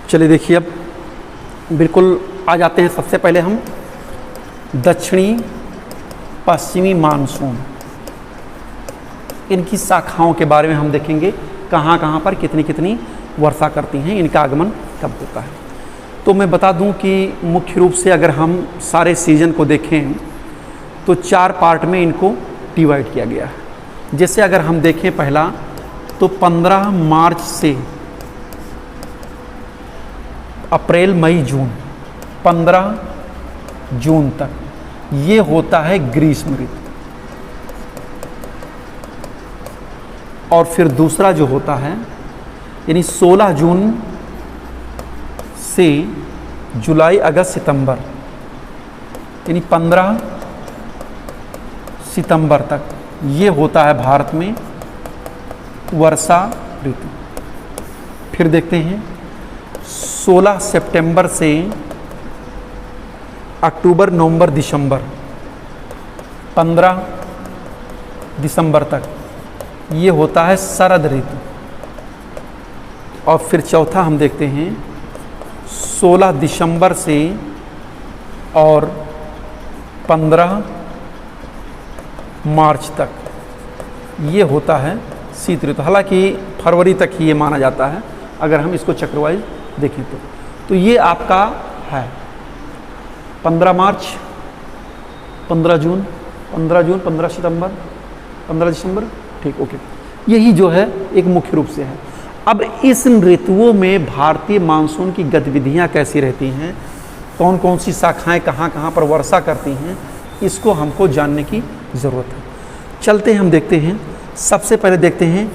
चलिए देखिए, अब बिल्कुल आ जाते हैं। सबसे पहले हम दक्षिणी पश्चिमी मानसून, इनकी शाखाओं के बारे में हम देखेंगे, कहाँ कहाँ पर कितनी कितनी वर्षा करती हैं, इनका आगमन कब होता है। तो मैं बता दूं कि मुख्य रूप से अगर हम सारे सीजन को देखें तो 4 पार्ट में इनको डिवाइड किया गया है। जैसे अगर हम देखें पहला, तो 15 मार्च से अप्रैल मई जून, 15 जून तक ये होता है ग्रीष्म ऋतु। और फिर दूसरा जो होता है, यानी 16 जून से जुलाई अगस्त सितंबर, यानी 15 सितंबर तक ये होता है भारत में वर्षा ऋतु। फिर देखते हैं 16 सितंबर से अक्टूबर नवंबर दिसंबर, 15 दिसंबर तक ये होता है शरद ऋतु। और फिर चौथा हम देखते हैं 16 दिसंबर से और 15 मार्च तक ये होता है शीत ऋतु। हालांकि फरवरी तक ही ये माना जाता है अगर हम इसको चक्रवाइज देखें तो ये आपका है 15 मार्च, 15 जून, 15 सितंबर, 15 दिसंबर, ठीक, ओके। यही जो है एक मुख्य रूप से है। अब इस ऋतुओं में भारतीय मानसून की गतिविधियां कैसी रहती हैं, कौन कौन सी शाखाएं कहाँ कहाँ पर वर्षा करती हैं, इसको हमको जानने की ज़रूरत है। चलते हैं, हम देखते हैं। सबसे पहले देखते हैं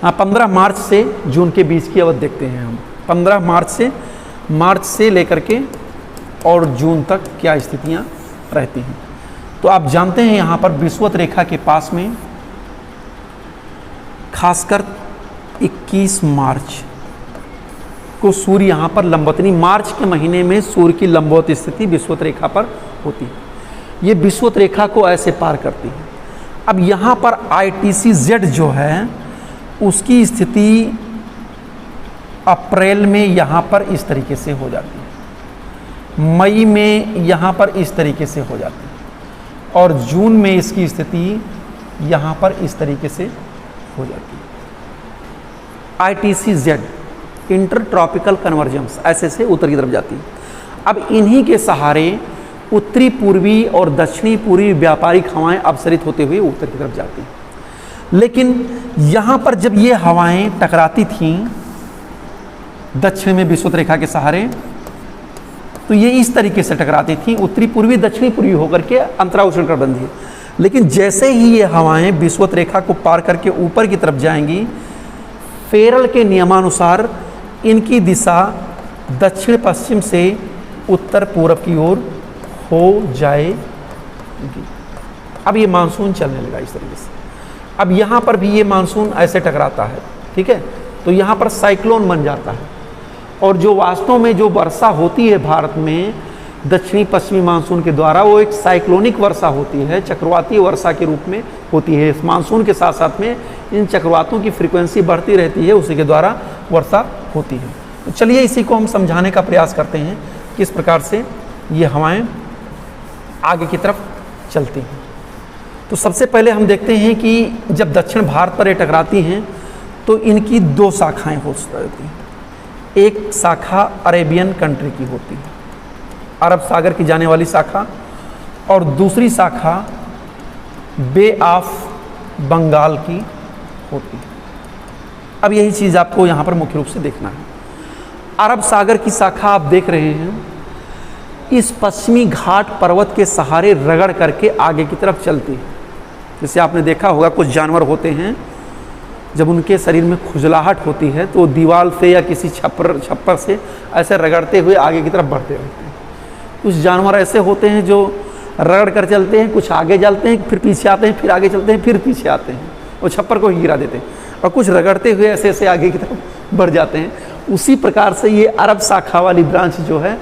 15 मार्च से जून के बीच की अवधि देखते हैं हम। 15 मार्च से लेकर के और जून तक क्या स्थितियाँ रहती हैं। तो आप जानते हैं यहाँ पर विषुवत रेखा के पास में खासकर 21 मार्च को सूर्य यहाँ पर लंबवतनी, मार्च के महीने में सूर्य की लंबवत स्थिति विषुवत रेखा पर होती है। ये विषुवत रेखा को ऐसे पार करती है। अब यहाँ पर ITC-Z जो है उसकी स्थिति अप्रैल में यहाँ पर इस तरीके से हो जाती है, मई में यहाँ पर इस तरीके से हो जाती है और जून में इसकी स्थिति यहाँ पर इस तरीके से हो जाती है। ITC-Z इंटर ट्रॉपिकल कन्वर्जेंस ऐसे से उत्तर की तरफ जाती है। अब इन्हीं के सहारे उत्तरी पूर्वी और दक्षिणी पूर्वी व्यापारिक हवाएं अपसरित होते हुए उत्तर की तरफ जाती हैं। लेकिन यहाँ पर जब ये हवाएं टकराती थीं दक्षिण में विषुवत रेखा के सहारे, तो ये इस तरीके से टकराती थीं, उत्तरी पूर्वी दक्षिणी पूर्वी होकर के अंतरा उष्णकटिबंधीय। लेकिन जैसे ही ये हवाएं विषुवत रेखा को पार करके ऊपर की तरफ जाएंगी, फेरल के नियमानुसार इनकी दिशा दक्षिण पश्चिम से उत्तर पूर्व की ओर हो जाएगी। अब ये मानसून चलने लगा इस तरीके से। अब यहाँ पर भी ये मानसून ऐसे टकराता है, ठीक है, तो यहाँ पर साइक्लोन बन जाता है और जो वास्तव में जो वर्षा होती है भारत में दक्षिणी पश्चिमी मानसून के द्वारा, वो एक साइक्लोनिक वर्षा होती है, चक्रवाती वर्षा के रूप में होती है। इस मानसून के साथ साथ में इन चक्रवातों की फ्रीक्वेंसी बढ़ती रहती है, उसी के द्वारा वर्षा होती है। तो चलिए इसी को हम समझाने का प्रयास करते हैं किस प्रकार से ये हवाएं आगे की तरफ चलती हैं। तो सबसे पहले हम देखते हैं कि जब दक्षिण भारत पर ये टकराती हैं तो इनकी दो शाखाएं होती हैं। एक शाखा अरेबियन कंट्री की होती है, अरब सागर की जाने वाली शाखा, और दूसरी शाखा बे ऑफ बंगाल की होती है। अब यही चीज़ आपको यहाँ पर मुख्य रूप से देखना है। अरब सागर की शाखा आप देख रहे हैं, इस पश्चिमी घाट पर्वत के सहारे रगड़ करके आगे की तरफ चलती है। जैसे आपने देखा होगा कुछ जानवर होते हैं जब उनके शरीर में खुजलाहट होती है तो दीवार से या किसी छप्पर से ऐसे रगड़ते हुए आगे की तरफ बढ़ते रहते हैं। कुछ जानवर ऐसे होते हैं जो रगड़ कर चलते हैं, कुछ आगे चलते हैं फिर पीछे आते हैं, फिर आगे चलते हैं फिर पीछे आते हैं, वो छप्पर को ही गिरा देते हैं, और कुछ रगड़ते हुए ऐसे ऐसे आगे की तरफ बढ़ जाते हैं। उसी प्रकार से ये अरब शाखा वाली ब्रांच जो है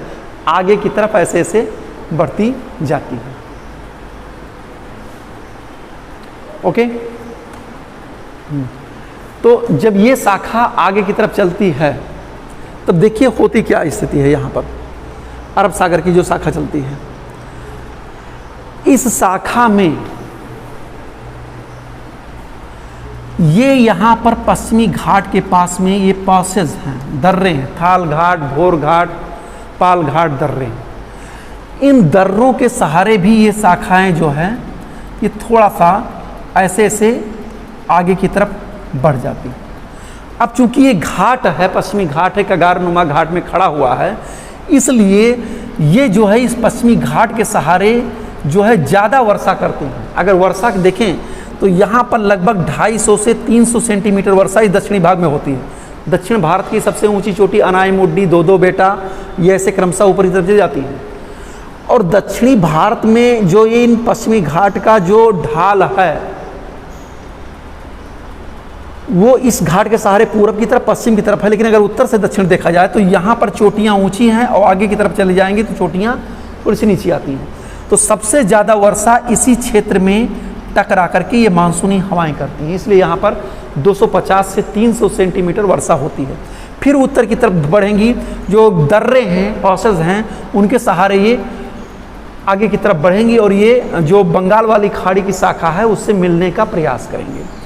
आगे की तरफ ऐसे ऐसे बढ़ती जाती है। ओके, तो जब ये शाखा आगे की तरफ चलती है तब देखिए होती क्या स्थिति है। यहाँ पर अरब सागर की जो शाखा चलती है, इस शाखा में ये यहाँ पर पश्चिमी घाट के पास में ये पासेज हैं, दर्रे हैं, थाल घाट, भोर घाट, पाल घाट, दर्रे हैं। इन दर्रों के सहारे भी ये शाखाएं जो हैं ये थोड़ा सा ऐसे ऐसे आगे की तरफ बढ़ जाती। अब चूंकि ये घाट है, पश्चिमी घाट है, कगारनुमा घाट में खड़ा हुआ है, इसलिए ये जो है इस पश्चिमी घाट के सहारे जो है ज़्यादा वर्षा करते हैं। अगर वर्षा देखें तो यहाँ पर लगभग 250 से 300 सेंटीमीटर वर्षा इस दक्षिणी भाग में होती है। दक्षिण भारत की सबसे ऊंची चोटी अनाईमुड्डी, दो बेटा, ये ऐसे क्रमशः ऊपर की तरफ चली जाती है। और दक्षिणी भारत में जो ये इन पश्चिमी घाट का जो ढाल है वो इस घाट के सहारे पूरब की तरफ पश्चिम की तरफ है, लेकिन अगर उत्तर से दक्षिण देखा जाए तो यहाँ पर चोटियाँ ऊंची हैं और आगे की तरफ चली जाएंगी तो चोटियाँ थोड़ी सी नीचे आती हैं। तो सबसे ज़्यादा वर्षा इसी क्षेत्र में टकरा करके ये मानसूनी हवाएं करती हैं, इसलिए यहाँ पर 250 से 300 सेंटीमीटर वर्षा होती है। फिर उत्तर की तरफ बढ़ेंगी, जो दर्रे हैं, पासेज हैं, उनके सहारे ये आगे की तरफ बढ़ेंगी और ये जो बंगाल वाली खाड़ी की शाखा है उससे मिलने का प्रयास करेंगे।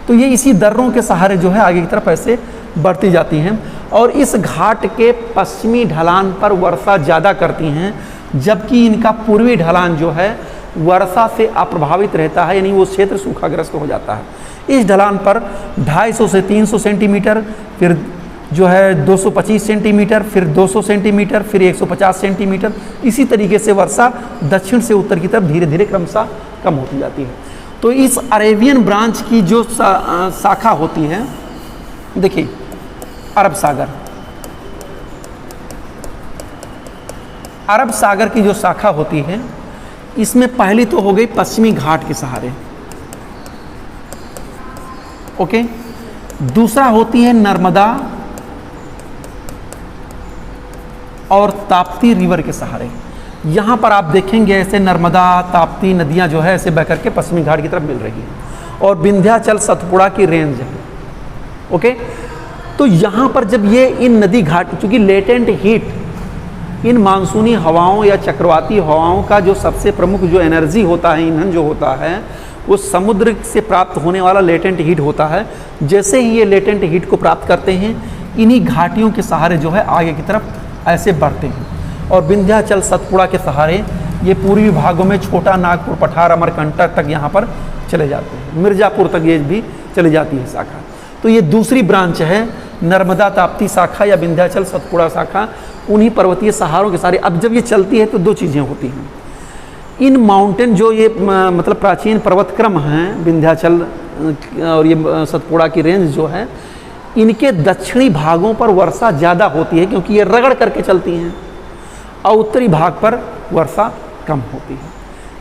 तो ये इसी दर्रों के सहारे जो है आगे की तरफ ऐसे बढ़ती जाती हैं और इस घाट के पश्चिमी ढलान पर वर्षा ज़्यादा करती हैं, जबकि इनका पूर्वी ढलान जो है वर्षा से अप्रभावित रहता है, यानी वो क्षेत्र सूखाग्रस्त हो जाता है। इस ढलान पर 250 से 300 सेंटीमीटर, फिर जो है 225 सेंटीमीटर, फिर 200 सेंटीमीटर, फिर 150 सेंटीमीटर, इसी तरीके से वर्षा दक्षिण से उत्तर की तरफ धीरे धीरे क्रमशः कम होती जाती है। तो इस अरेबियन ब्रांच की जो शाखा होती है, देखिए अरब सागर, अरब सागर की जो शाखा होती है, इसमें पहली तो हो गई पश्चिमी घाट के सहारे, ओके। दूसरा होती है नर्मदा और ताप्ती रिवर के सहारे। यहाँ पर आप देखेंगे ऐसे नर्मदा ताप्ती नदियाँ जो है ऐसे बह करके पश्चिमी घाट की तरफ मिल रही हैं, और विंध्याचल सतपुड़ा की रेंज है, ओके। तो यहाँ पर जब ये इन नदी घाट, चूँकि लेटेंट हीट, इन मानसूनी हवाओं या चक्रवाती हवाओं का जो सबसे प्रमुख जो एनर्जी होता है, ईंधन जो होता है, वो समुद्र से प्राप्त होने वाला लेटेंट हीट होता है। जैसे ही ये लेटेंट हीट को प्राप्त करते हैं, इन्हीं घाटियों के सहारे जो है आगे की तरफ ऐसे बढ़ते हैं, और विंध्याचल सतपुड़ा के सहारे ये पूर्वी भागों में छोटा नागपुर, पठार, अमरकंटक तक यहाँ पर चले जाते हैं, मिर्ज़ापुर तक ये भी चली जाती है शाखा। तो ये दूसरी ब्रांच है नर्मदा ताप्ती शाखा या विंध्याचल सतपुड़ा शाखा, उन्हीं पर्वतीय सहारों के सारे। अब जब ये चलती है तो दो चीज़ें होती हैं, इन माउंटेन जो ये मतलब प्राचीन पर्वत क्रम हैं, विंध्याचल और ये सतपुड़ा की रेंज जो है, इनके दक्षिणी भागों पर वर्षा ज़्यादा होती है क्योंकि ये रगड़ करके चलती हैं, और उत्तरी भाग पर वर्षा कम होती है।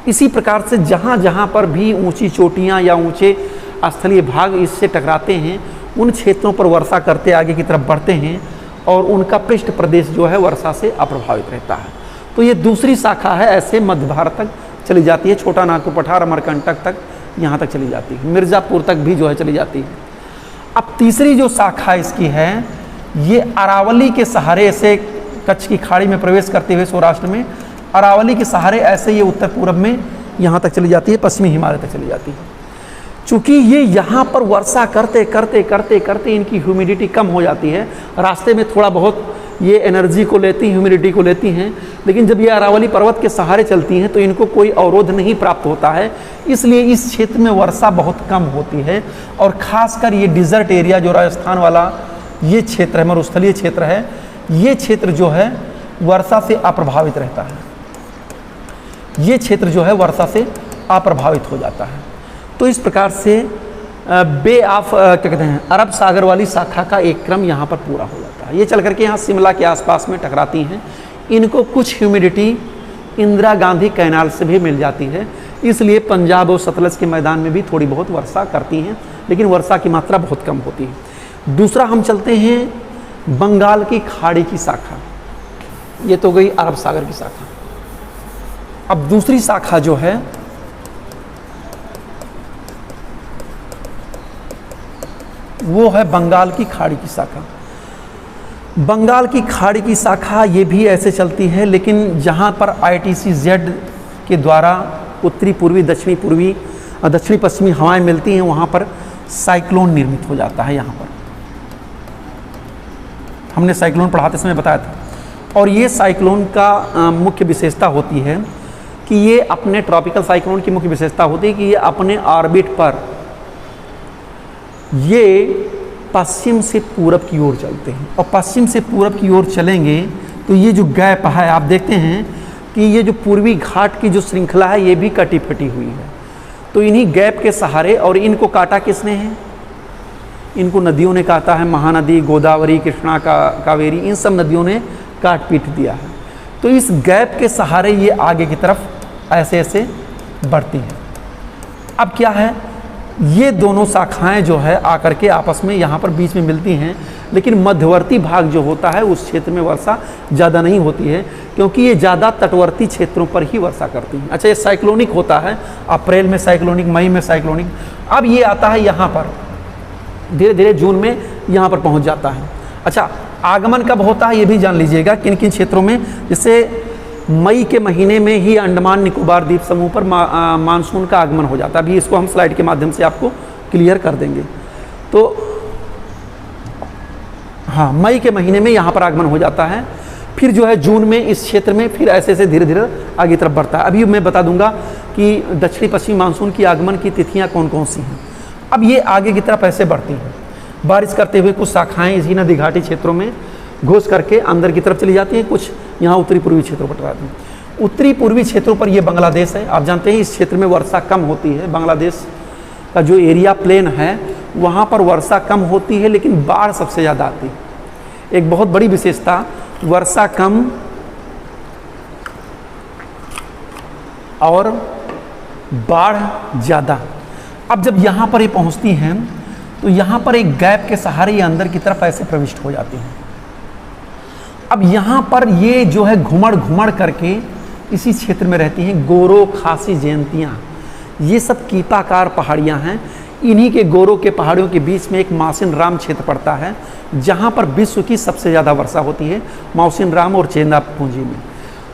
इसी प्रकार से जहाँ जहाँ पर भी ऊंची चोटियाँ या ऊंचे स्थलीय भाग इससे टकराते हैं, उन क्षेत्रों पर वर्षा करते आगे की तरफ बढ़ते हैं, और उनका पृष्ठ प्रदेश जो है वर्षा से अप्रभावित रहता है। तो ये दूसरी शाखा है, ऐसे मध्य भारत तक चली जाती है, छोटा नागपुर, पठार, अमरकंटक तक यहाँ तक चली जाती है, मिर्ज़ापुर तक भी जो है चली जाती है। अब तीसरी जो शाखा इसकी है, ये अरावली के सहारे ऐसे कच्छ की खाड़ी में प्रवेश करते हुए सौराष्ट्र में अरावली के सहारे ऐसे ये उत्तर पूर्व में यहाँ तक चली जाती है, पश्चिमी हिमालय तक चली जाती है। चूँकि ये यहाँ पर वर्षा करते करते करते करते इनकी ह्यूमिडिटी कम हो जाती है, रास्ते में थोड़ा बहुत ये एनर्जी को लेती हैं, ह्यूमिडिटी को लेती हैं, लेकिन जब ये अरावली पर्वत के सहारे चलती हैं तो इनको कोई अवरोध नहीं प्राप्त होता है, इसलिए इस क्षेत्र में वर्षा बहुत कम होती है। और ख़ासकर ये डिज़र्ट एरिया जो राजस्थान वाला ये क्षेत्र है, मरुस्थलीय क्षेत्र है, ये क्षेत्र जो है वर्षा से अप्रभावित रहता है, ये क्षेत्र जो है वर्षा से अप्रभावित हो जाता है। तो इस प्रकार से बे ऑफ क्या कहते हैं, अरब सागर वाली शाखा का एक क्रम यहाँ पर पूरा हो जाता है। ये चल करके यहाँ शिमला के आसपास में टकराती हैं, इनको कुछ ह्यूमिडिटी इंदिरा गांधी कैनाल से भी मिल जाती है, इसलिए पंजाब और सतलज के मैदान में भी थोड़ी बहुत वर्षा करती हैं, लेकिन वर्षा की मात्रा बहुत कम होती है। दूसरा हम चलते हैं बंगाल की खाड़ी की शाखा, ये तो गई अरब सागर की शाखा। अब दूसरी शाखा जो है वो है बंगाल की खाड़ी की शाखा। बंगाल की खाड़ी की शाखा ये भी ऐसे चलती है, लेकिन जहाँ पर ITCZ के द्वारा उत्तरी पूर्वी दक्षिणी पूर्वी दक्षिणी पश्चिमी हवाएं मिलती हैं, वहाँ पर साइक्लोन निर्मित हो जाता है। यहाँ पर हमने साइक्लोन पढ़ाते समय बताया था, और ये साइक्लोन का मुख्य विशेषता होती है कि ये अपने ट्रॉपिकल साइक्लोन की मुख्य विशेषता होती है कि ये अपने ऑर्बिट पर ये पश्चिम से पूरब की ओर चलते हैं, और पश्चिम से पूरब की ओर चलेंगे तो ये जो गैप है आप देखते हैं कि ये जो पूर्वी घाट की जो श्रृंखला है ये भी कटी फटी हुई है। तो इन्हीं गैप के सहारे, और इनको काटा किसने है, इनको नदियों ने काटा है, महानदी, गोदावरी, कृष्णा, कावेरी, इन सब नदियों ने काट पीट दिया है। तो इस गैप के सहारे ये आगे की तरफ ऐसे ऐसे बढ़ती हैं। अब क्या है, ये दोनों शाखाएं जो है आकर के आपस में यहाँ पर बीच में मिलती हैं, लेकिन मध्यवर्ती भाग जो होता है उस क्षेत्र में वर्षा ज़्यादा नहीं होती है, क्योंकि ये ज़्यादा तटवर्ती क्षेत्रों पर ही वर्षा करती हैं। अच्छा, ये साइक्लोनिक होता है, अप्रैल में साइक्लोनिक, मई में साइक्लोनिक। अब ये आता है यहाँ पर धीरे धीरे जून में यहाँ पर पहुँच जाता है। अच्छा, आगमन कब होता है ये भी जान लीजिएगा, किन किन क्षेत्रों में। जैसे मई के महीने में ही अंडमान निकोबार द्वीप समूह पर मानसून का आगमन हो जाता है। अभी इसको हम स्लाइड के माध्यम से आपको क्लियर कर देंगे। तो हाँ, मई के महीने में यहाँ पर आगमन हो जाता है, फिर जो है जून में इस क्षेत्र में फिर ऐसे ऐसे धीरे धीरे आगे तरफ बढ़ता है। अभी मैं बता दूंगा कि दक्षिणी पश्चिमी मानसून की आगमन की तिथियां कौन कौन सी हैं। अब ये आगे की तरफ ऐसे बढ़ती हैं, बारिश करते हुए कुछ शाखाएं इसी नदी घाटी क्षेत्रों में घुस करके अंदर की तरफ चली जाती हैं, कुछ यहाँ उत्तरी पूर्वी क्षेत्रों पर टकराती हैं। उत्तरी पूर्वी क्षेत्रों पर ये बांग्लादेश है। आप जानते हैं इस क्षेत्र में वर्षा कम होती है। बांग्लादेश का जो एरिया प्लेन है वहाँ पर वर्षा कम होती है, लेकिन बाढ़ सबसे ज़्यादा आती है। एक बहुत बड़ी विशेषता, वर्षा कम और बाढ़ ज़्यादा। अब जब यहाँ पर ये पहुँचती हैं तो यहाँ पर एक गैप के सहारे ये अंदर की तरफ ऐसे प्रविष्ट हो जाती हैं। अब यहाँ पर ये जो है घुमड़ घुमड़ करके इसी क्षेत्र में रहती हैं। गोरो खासी जयंतियाँ, ये सब कीपाकार पहाड़ियाँ हैं। इन्हीं के गोरो के पहाड़ियों के बीच में एक माउसिन राम क्षेत्र पड़ता है, जहाँ पर विश्व की सबसे ज़्यादा वर्षा होती है, माउसिन राम और चेंदा पूंजी में।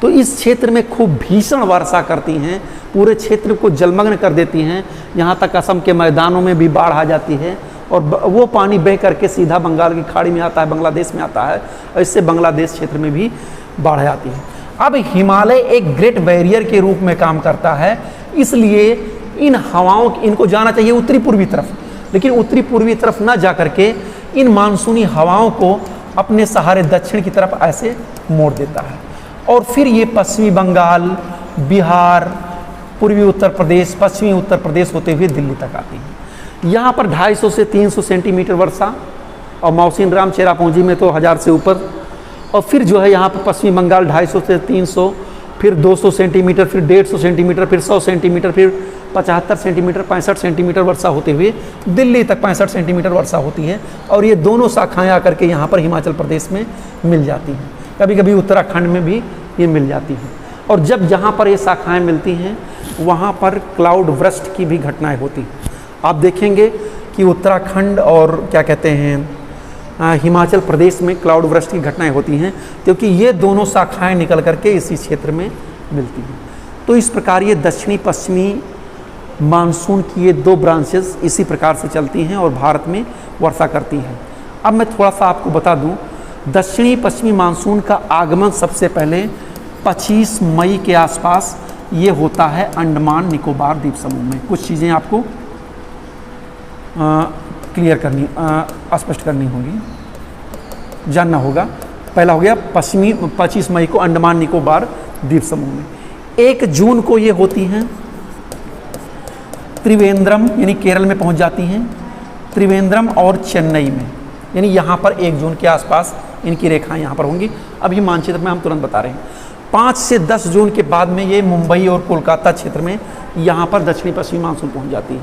तो इस क्षेत्र में खूब भीषण वर्षा करती हैं, पूरे क्षेत्र को जलमग्न कर देती हैं। यहाँ तक असम के मैदानों में भी बाढ़ आ जाती है और वो पानी बह करके सीधा बंगाल की खाड़ी में आता है, बांग्लादेश में आता है, और इससे बांग्लादेश क्षेत्र में भी बाढ़ आती है। अब हिमालय एक ग्रेट बैरियर के रूप में काम करता है, इसलिए इन हवाओं इनको जाना चाहिए उत्तरी पूर्वी तरफ, लेकिन उत्तरी पूर्वी तरफ ना जा करके इन मानसूनी हवाओं को अपने सहारे दक्षिण की तरफ ऐसे मोड़ देता है, और फिर ये पश्चिमी बंगाल, बिहार, पूर्वी उत्तर प्रदेश, पश्चिमी उत्तर प्रदेश होते हुए दिल्ली तक आती है। यहाँ पर 250 से 300 सेंटीमीटर वर्षा, और माउसिन राम चेरापूंजी में तो 1000 से ऊपर, और फिर जो है यहाँ पर पश्चिमी बंगाल 250 से 300, फिर 200 सेंटीमीटर, फिर 150 सेंटीमीटर, फिर 100 सेंटीमीटर, फिर 75 सेंटीमीटर, 65 सेंटीमीटर वर्षा होते हुए दिल्ली तक 65 सेंटीमीटर वर्षा होती है। और ये दोनों शाखाएँ आकर के यहाँ पर हिमाचल प्रदेश में मिल जाती हैं, कभी कभी उत्तराखंड में भी ये मिल जाती हैं। और जब जहाँ पर ये शाखाएँ मिलती हैं वहाँ पर क्लाउड वृष्टि की भी घटनाएँ होती हैं। आप देखेंगे कि उत्तराखंड और क्या कहते हैं हिमाचल प्रदेश में क्लाउड वृष्टि की घटनाएं होती हैं, क्योंकि ये दोनों शाखाएं निकल करके इसी क्षेत्र में मिलती हैं। तो इस प्रकार ये दक्षिणी पश्चिमी मानसून की ये दो ब्रांचेस इसी प्रकार से चलती हैं और भारत में वर्षा करती हैं। अब मैं थोड़ा सा आपको बता दूं, दक्षिणी पश्चिमी मानसून का आगमन सबसे पहले 25 मई के आसपास ये होता है अंडमान निकोबार द्वीप समूह में। कुछ चीज़ें आपको क्लियर करनी, स्पष्ट करनी होगी, जानना होगा। पहला हो गया 25 मई को अंडमान निकोबार द्वीप समूह में। 1 जून को ये होती हैं त्रिवेंद्रम, यानी केरल में पहुंच जाती हैं, त्रिवेंद्रम और चेन्नई में, यानी यहाँ पर 1 जून के आसपास इनकी रेखाएं यहाँ पर होंगी। अभी मानचित्र में हम तुरंत बता रहे हैं। 5 से 10 जून के बाद में ये मुंबई और कोलकाता क्षेत्र में यहाँ पर दक्षिणी पश्चिमी मानसून पहुँच जाती है,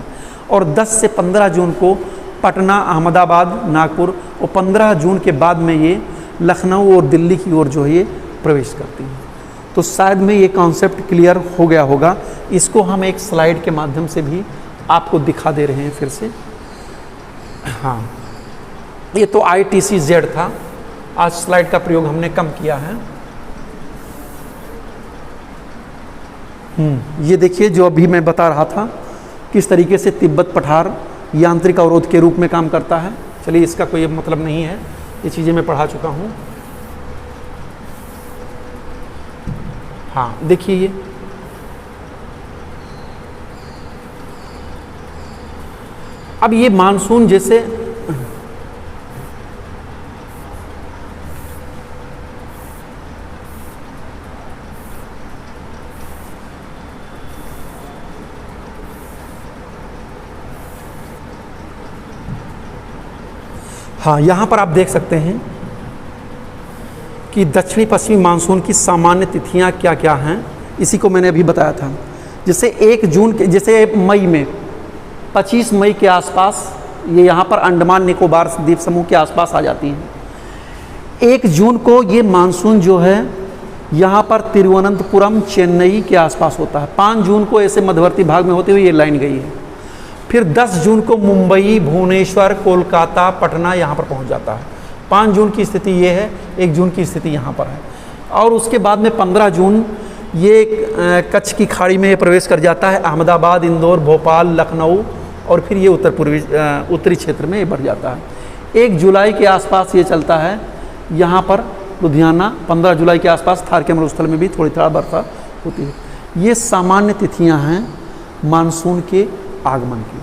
और 10 से 15 जून को पटना, अहमदाबाद, नागपुर, और 15 जून के बाद में ये लखनऊ और दिल्ली की ओर जो है ये प्रवेश करती है। तो शायद में ये कॉन्सेप्ट क्लियर हो गया होगा। इसको हम एक स्लाइड के माध्यम से भी आपको दिखा दे रहे हैं फिर से। हाँ, ये तो ITC-Z था, आज स्लाइड का प्रयोग हमने कम किया है। ये देखिए जो अभी मैं बता रहा था किस तरीके से तिब्बत पठार यांत्रिक अवरोध के रूप में काम करता है। चलिए, इसका कोई मतलब नहीं है, ये चीज़ें मैं पढ़ा चुका हूँ। हाँ, देखिए ये अब ये मानसून जैसे हाँ, यहाँ पर आप देख सकते हैं कि दक्षिणी पश्चिमी मानसून की सामान्य तिथियाँ क्या क्या हैं। इसी को मैंने अभी बताया था। जैसे 1 जून के, जैसे मई में 25 मई के आसपास ये यहाँ पर अंडमान निकोबार द्वीप समूह के आसपास आ जाती हैं। 1 जून को ये मानसून जो है यहाँ पर तिरुवनंतपुरम, चेन्नई के आसपास होता है। 5 जून को ऐसे मध्यवर्ती भाग में होते हुए ये लाइन गई है। फिर 10 जून को मुंबई, भुवनेश्वर, कोलकाता, पटना यहाँ पर पहुँच जाता है। 5 जून की स्थिति ये है, 1 जून की स्थिति यहाँ पर है। और उसके बाद में 15 जून ये कच्छ की खाड़ी में प्रवेश कर जाता है, अहमदाबाद, इंदौर, भोपाल, लखनऊ, और फिर ये उत्तरी क्षेत्र में ये बढ़ जाता है। 1 जुलाई के आसपास ये चलता है यहाँ पर लुधियाना। 15 जुलाई के आसपास थार के मरुस्थल में भी थोड़ी वर्षा होती है। ये सामान्य तिथियां हैं मानसून के आगमन की।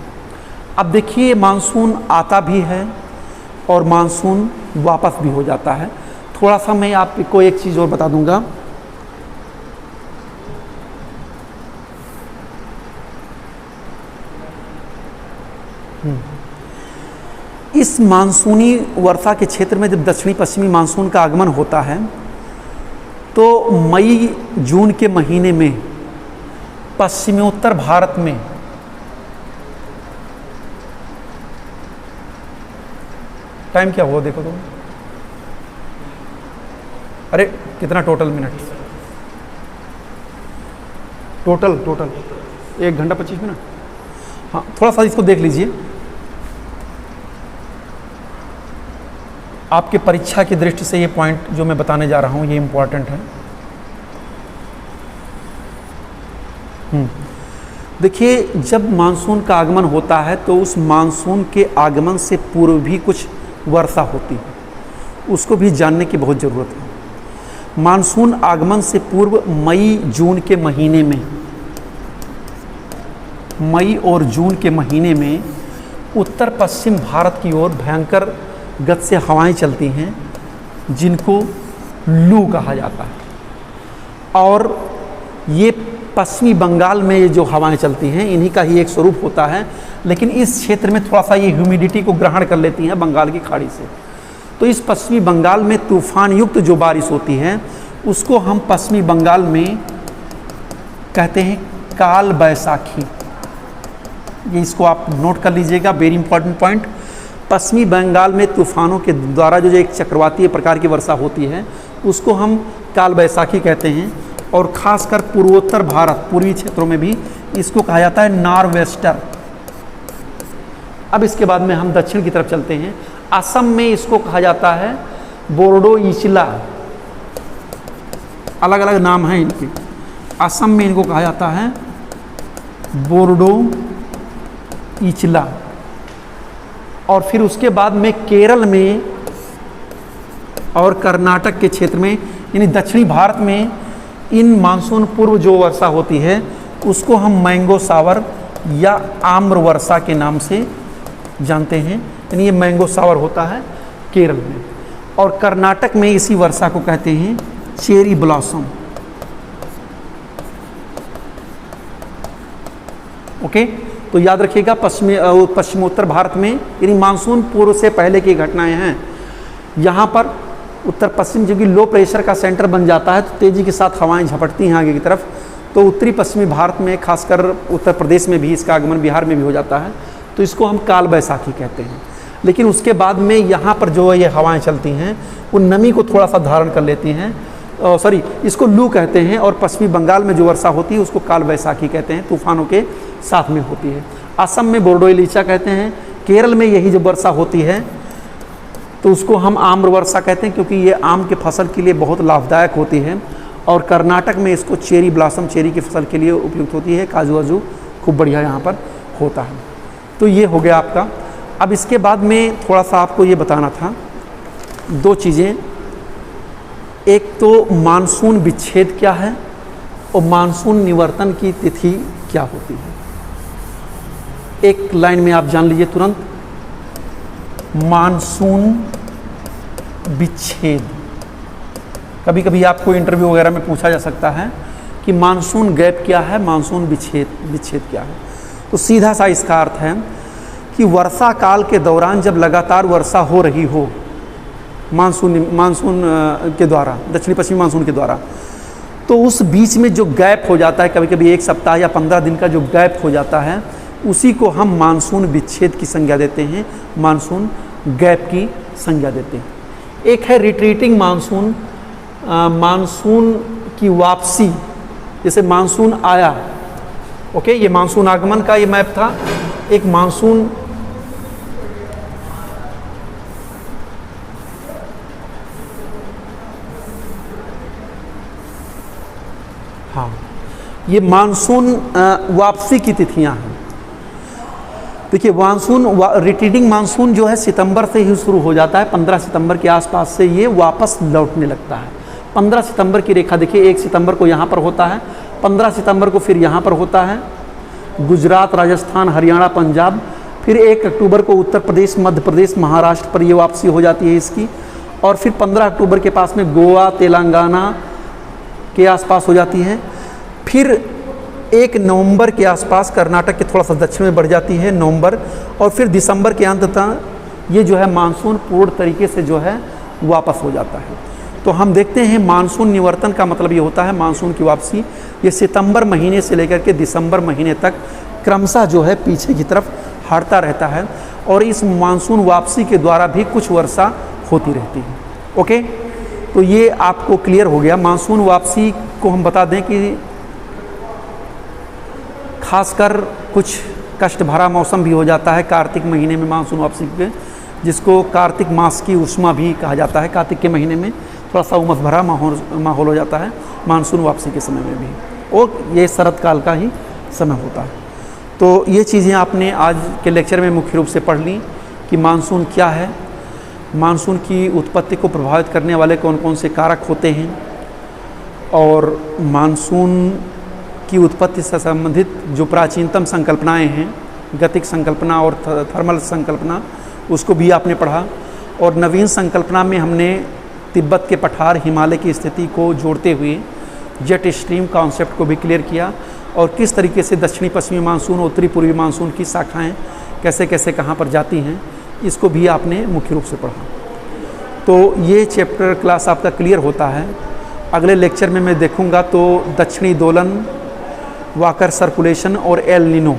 अब देखिए मानसून आता भी है और मानसून वापस भी हो जाता है। थोड़ा सा मैं आपको एक चीज़ और बता दूंगा। इस मानसूनी वर्षा के क्षेत्र में जब दक्षिणी पश्चिमी मानसून का आगमन होता है तो मई जून के महीने में पश्चिमोत्तर भारत में टाइम क्या हुआ देखो तुम, अरे कितना टोटल मिनट, टोटल 1 घंटा 25 मिनट। हाँ थोड़ा सा इसको देख लीजिए, आपके परीक्षा की दृष्टि से ये पॉइंट जो मैं बताने जा रहा हूँ ये इम्पॉर्टेंट है। देखिए जब मानसून का आगमन होता है तो उस मानसून के आगमन से पूर्व भी कुछ वर्षा होती है, उसको भी जानने की बहुत ज़रूरत है। मानसून आगमन से पूर्व मई जून के महीने में, मई और जून के महीने में उत्तर पश्चिम भारत की ओर भयंकर गति से हवाएं चलती हैं जिनको लू कहा जाता है। और ये पश्चिमी बंगाल में ये जो हवाएं चलती हैं इन्हीं का ही एक स्वरूप होता है, लेकिन इस क्षेत्र में थोड़ा सा ये ह्यूमिडिटी को ग्रहण कर लेती हैं बंगाल की खाड़ी से। तो इस पश्चिमी बंगाल में तूफान युक्त जो बारिश होती है उसको हम पश्चिमी बंगाल में कहते हैं काल बैसाखी। ये इसको आप नोट कर लीजिएगा, वेरी इंपॉर्टेंट पॉइंट। पश्चिमी बंगाल में तूफानों के द्वारा जो एक चक्रवातीय प्रकार की वर्षा होती है उसको हम काल बैसाखी कहते हैं। और ख़ासकर पूर्वोत्तर भारत, पूर्वी क्षेत्रों में भी इसको कहा जाता है नॉर्वेस्टर। अब इसके बाद में हम दक्षिण की तरफ चलते हैं। असम में इसको कहा जाता है बोर्डो इचला, अलग अलग नाम हैं इनके। असम में इनको कहा जाता है बोर्डो इचला। और फिर उसके बाद में केरल में और कर्नाटक के क्षेत्र में, यानी दक्षिणी भारत में इन मानसून पूर्व जो वर्षा होती है उसको हम मैंगो सावर या आम्र वर्षा के नाम से जानते हैं। यानी ये मैंगो सावर होता है केरल में। और कर्नाटक में इसी वर्षा को कहते हैं चेरी ब्लॉसम। ओके, तो याद रखिएगा पश्चिमोत्तर भारत में यानी मानसून पूर्व से पहले की घटनाएं हैं। यहाँ पर उत्तर पश्चिम जो कि लो प्रेशर का सेंटर बन जाता है तो तेज़ी के साथ हवाएं झपटती हैं आगे की तरफ। तो उत्तरी पश्चिमी भारत में, खासकर उत्तर प्रदेश में भी इसका आगमन, बिहार में भी हो जाता है, तो इसको हम काल बैसाखी कहते हैं। लेकिन उसके बाद में यहाँ पर जो ये हवाएं चलती हैं वो नमी को थोड़ा सा धारण कर लेती हैं, इसको लू कहते हैं। और पश्चिमी बंगाल में जो वर्षा होती है उसको काल बैसाखी कहते हैं, तूफानों के साथ में होती है। असम में बोर्डो इलीचा कहते हैं। केरल में यही जब वर्षा होती है तो उसको हम आम्र वर्षा कहते हैं क्योंकि ये आम के फसल के लिए बहुत लाभदायक होती है। और कर्नाटक में इसको चेरी ब्लॉसम, चेरी की फसल के लिए उपयुक्त होती है। काजू वाजू खूब बढ़िया यहाँ पर होता है। तो ये हो गया आपका। अब इसके बाद में थोड़ा सा आपको ये बताना था दो चीज़ें। एक तो मानसून विच्छेद क्या है और मानसून निवर्तन की तिथि क्या होती है। एक लाइन में आप जान लीजिए तुरंत, मानसून विच्छेद। कभी कभी आपको इंटरव्यू वगैरह में पूछा जा सकता है कि मानसून गैप क्या है, मानसून विच्छेद क्या है। तो सीधा सा इसका अर्थ है कि वर्षा काल के दौरान जब लगातार वर्षा हो रही हो मानसून के द्वारा, दक्षिणी पश्चिमी मानसून के द्वारा, तो उस बीच में जो गैप हो जाता है, कभी कभी 1 सप्ताह या 15 दिन का जो गैप हो जाता है, उसी को हम मानसून विच्छेद की संज्ञा देते हैं, मानसून गैप की संज्ञा देते हैं। एक है रिट्रीटिंग मानसून, मानसून की वापसी, जैसे मानसून आया, ओके, ये मानसून आगमन का ये मैप था। एक मानसून हाँ, ये मानसून वापसी की तिथियां हैं। देखिए मानसून रिट्रीटिंग मानसून जो है सितंबर से ही शुरू हो जाता है। 15 सितंबर के आसपास से ये वापस लौटने लगता है। 15 सितंबर की रेखा देखिए, 1 सितंबर को यहाँ पर होता है 15 सितंबर को फिर यहाँ पर होता है, गुजरात, राजस्थान, हरियाणा, पंजाब। फिर 1 अक्टूबर को उत्तर प्रदेश, मध्य प्रदेश, महाराष्ट्र पर ये वापसी हो जाती है इसकी। और फिर 15 अक्टूबर के पास में गोवा, तेलंगाना के आसपास हो जाती है। फिर 1 नवंबर के आसपास कर्नाटक के थोड़ा सा दक्षिण में बढ़ जाती है, नवंबर। और फिर दिसंबर के अंत तक ये जो है मानसून पूर्ण तरीके से जो है वापस हो जाता है। तो हम देखते हैं मानसून निवर्तन का मतलब ये होता है मानसून की वापसी। ये सितंबर महीने से लेकर के दिसंबर महीने तक क्रमशः जो है पीछे की तरफ हटता रहता है, और इस मानसून वापसी के द्वारा भी कुछ वर्षा होती रहती है। ओके, तो ये आपको क्लियर हो गया। मानसून वापसी को हम बता दें कि खासकर कुछ कष्ट भरा मौसम भी हो जाता है कार्तिक महीने में मानसून वापसी पे, जिसको कार्तिक मास की उष्मा भी कहा जाता है। कार्तिक के महीने में थोड़ा सा उमस भरा माहौल हो जाता है मानसून वापसी के समय में भी, और ये शरद काल का ही समय होता है। तो ये चीज़ें आपने आज के लेक्चर में मुख्य रूप से पढ़ ली कि मानसून क्या है, मानसून की उत्पत्ति को प्रभावित करने वाले कौन कौन से कारक होते हैं, और मानसून की उत्पत्ति से संबंधित जो प्राचीनतम संकल्पनाएं हैं, गतिक संकल्पना और थर्मल संकल्पना, उसको भी आपने पढ़ा। और नवीन संकल्पना में हमने तिब्बत के पठार, हिमालय की स्थिति को जोड़ते हुए जेट स्ट्रीम कॉन्सेप्ट को भी क्लियर किया, और किस तरीके से दक्षिणी पश्चिमी मानसून, उत्तरी पूर्वी मानसून की शाखाएं कैसे कैसे कहाँ पर जाती हैं, इसको भी आपने मुख्य रूप से पढ़ा। तो ये चैप्टर क्लास आपका क्लियर होता है। अगले लेक्चर में मैं देखूंगा तो दक्षिणी दोलन, वाकर सर्कुलेशन और एल नीनो,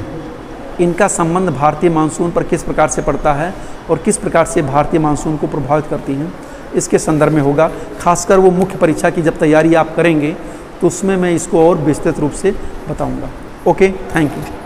इनका संबंध भारतीय मानसून पर किस प्रकार से पड़ता है और किस प्रकार से भारतीय मानसून को प्रभावित करती हैं, इसके संदर्भ में होगा। खासकर वो मुख्य परीक्षा की जब तैयारी आप करेंगे तो उसमें मैं इसको और विस्तृत रूप से बताऊंगा। Okay, thank you.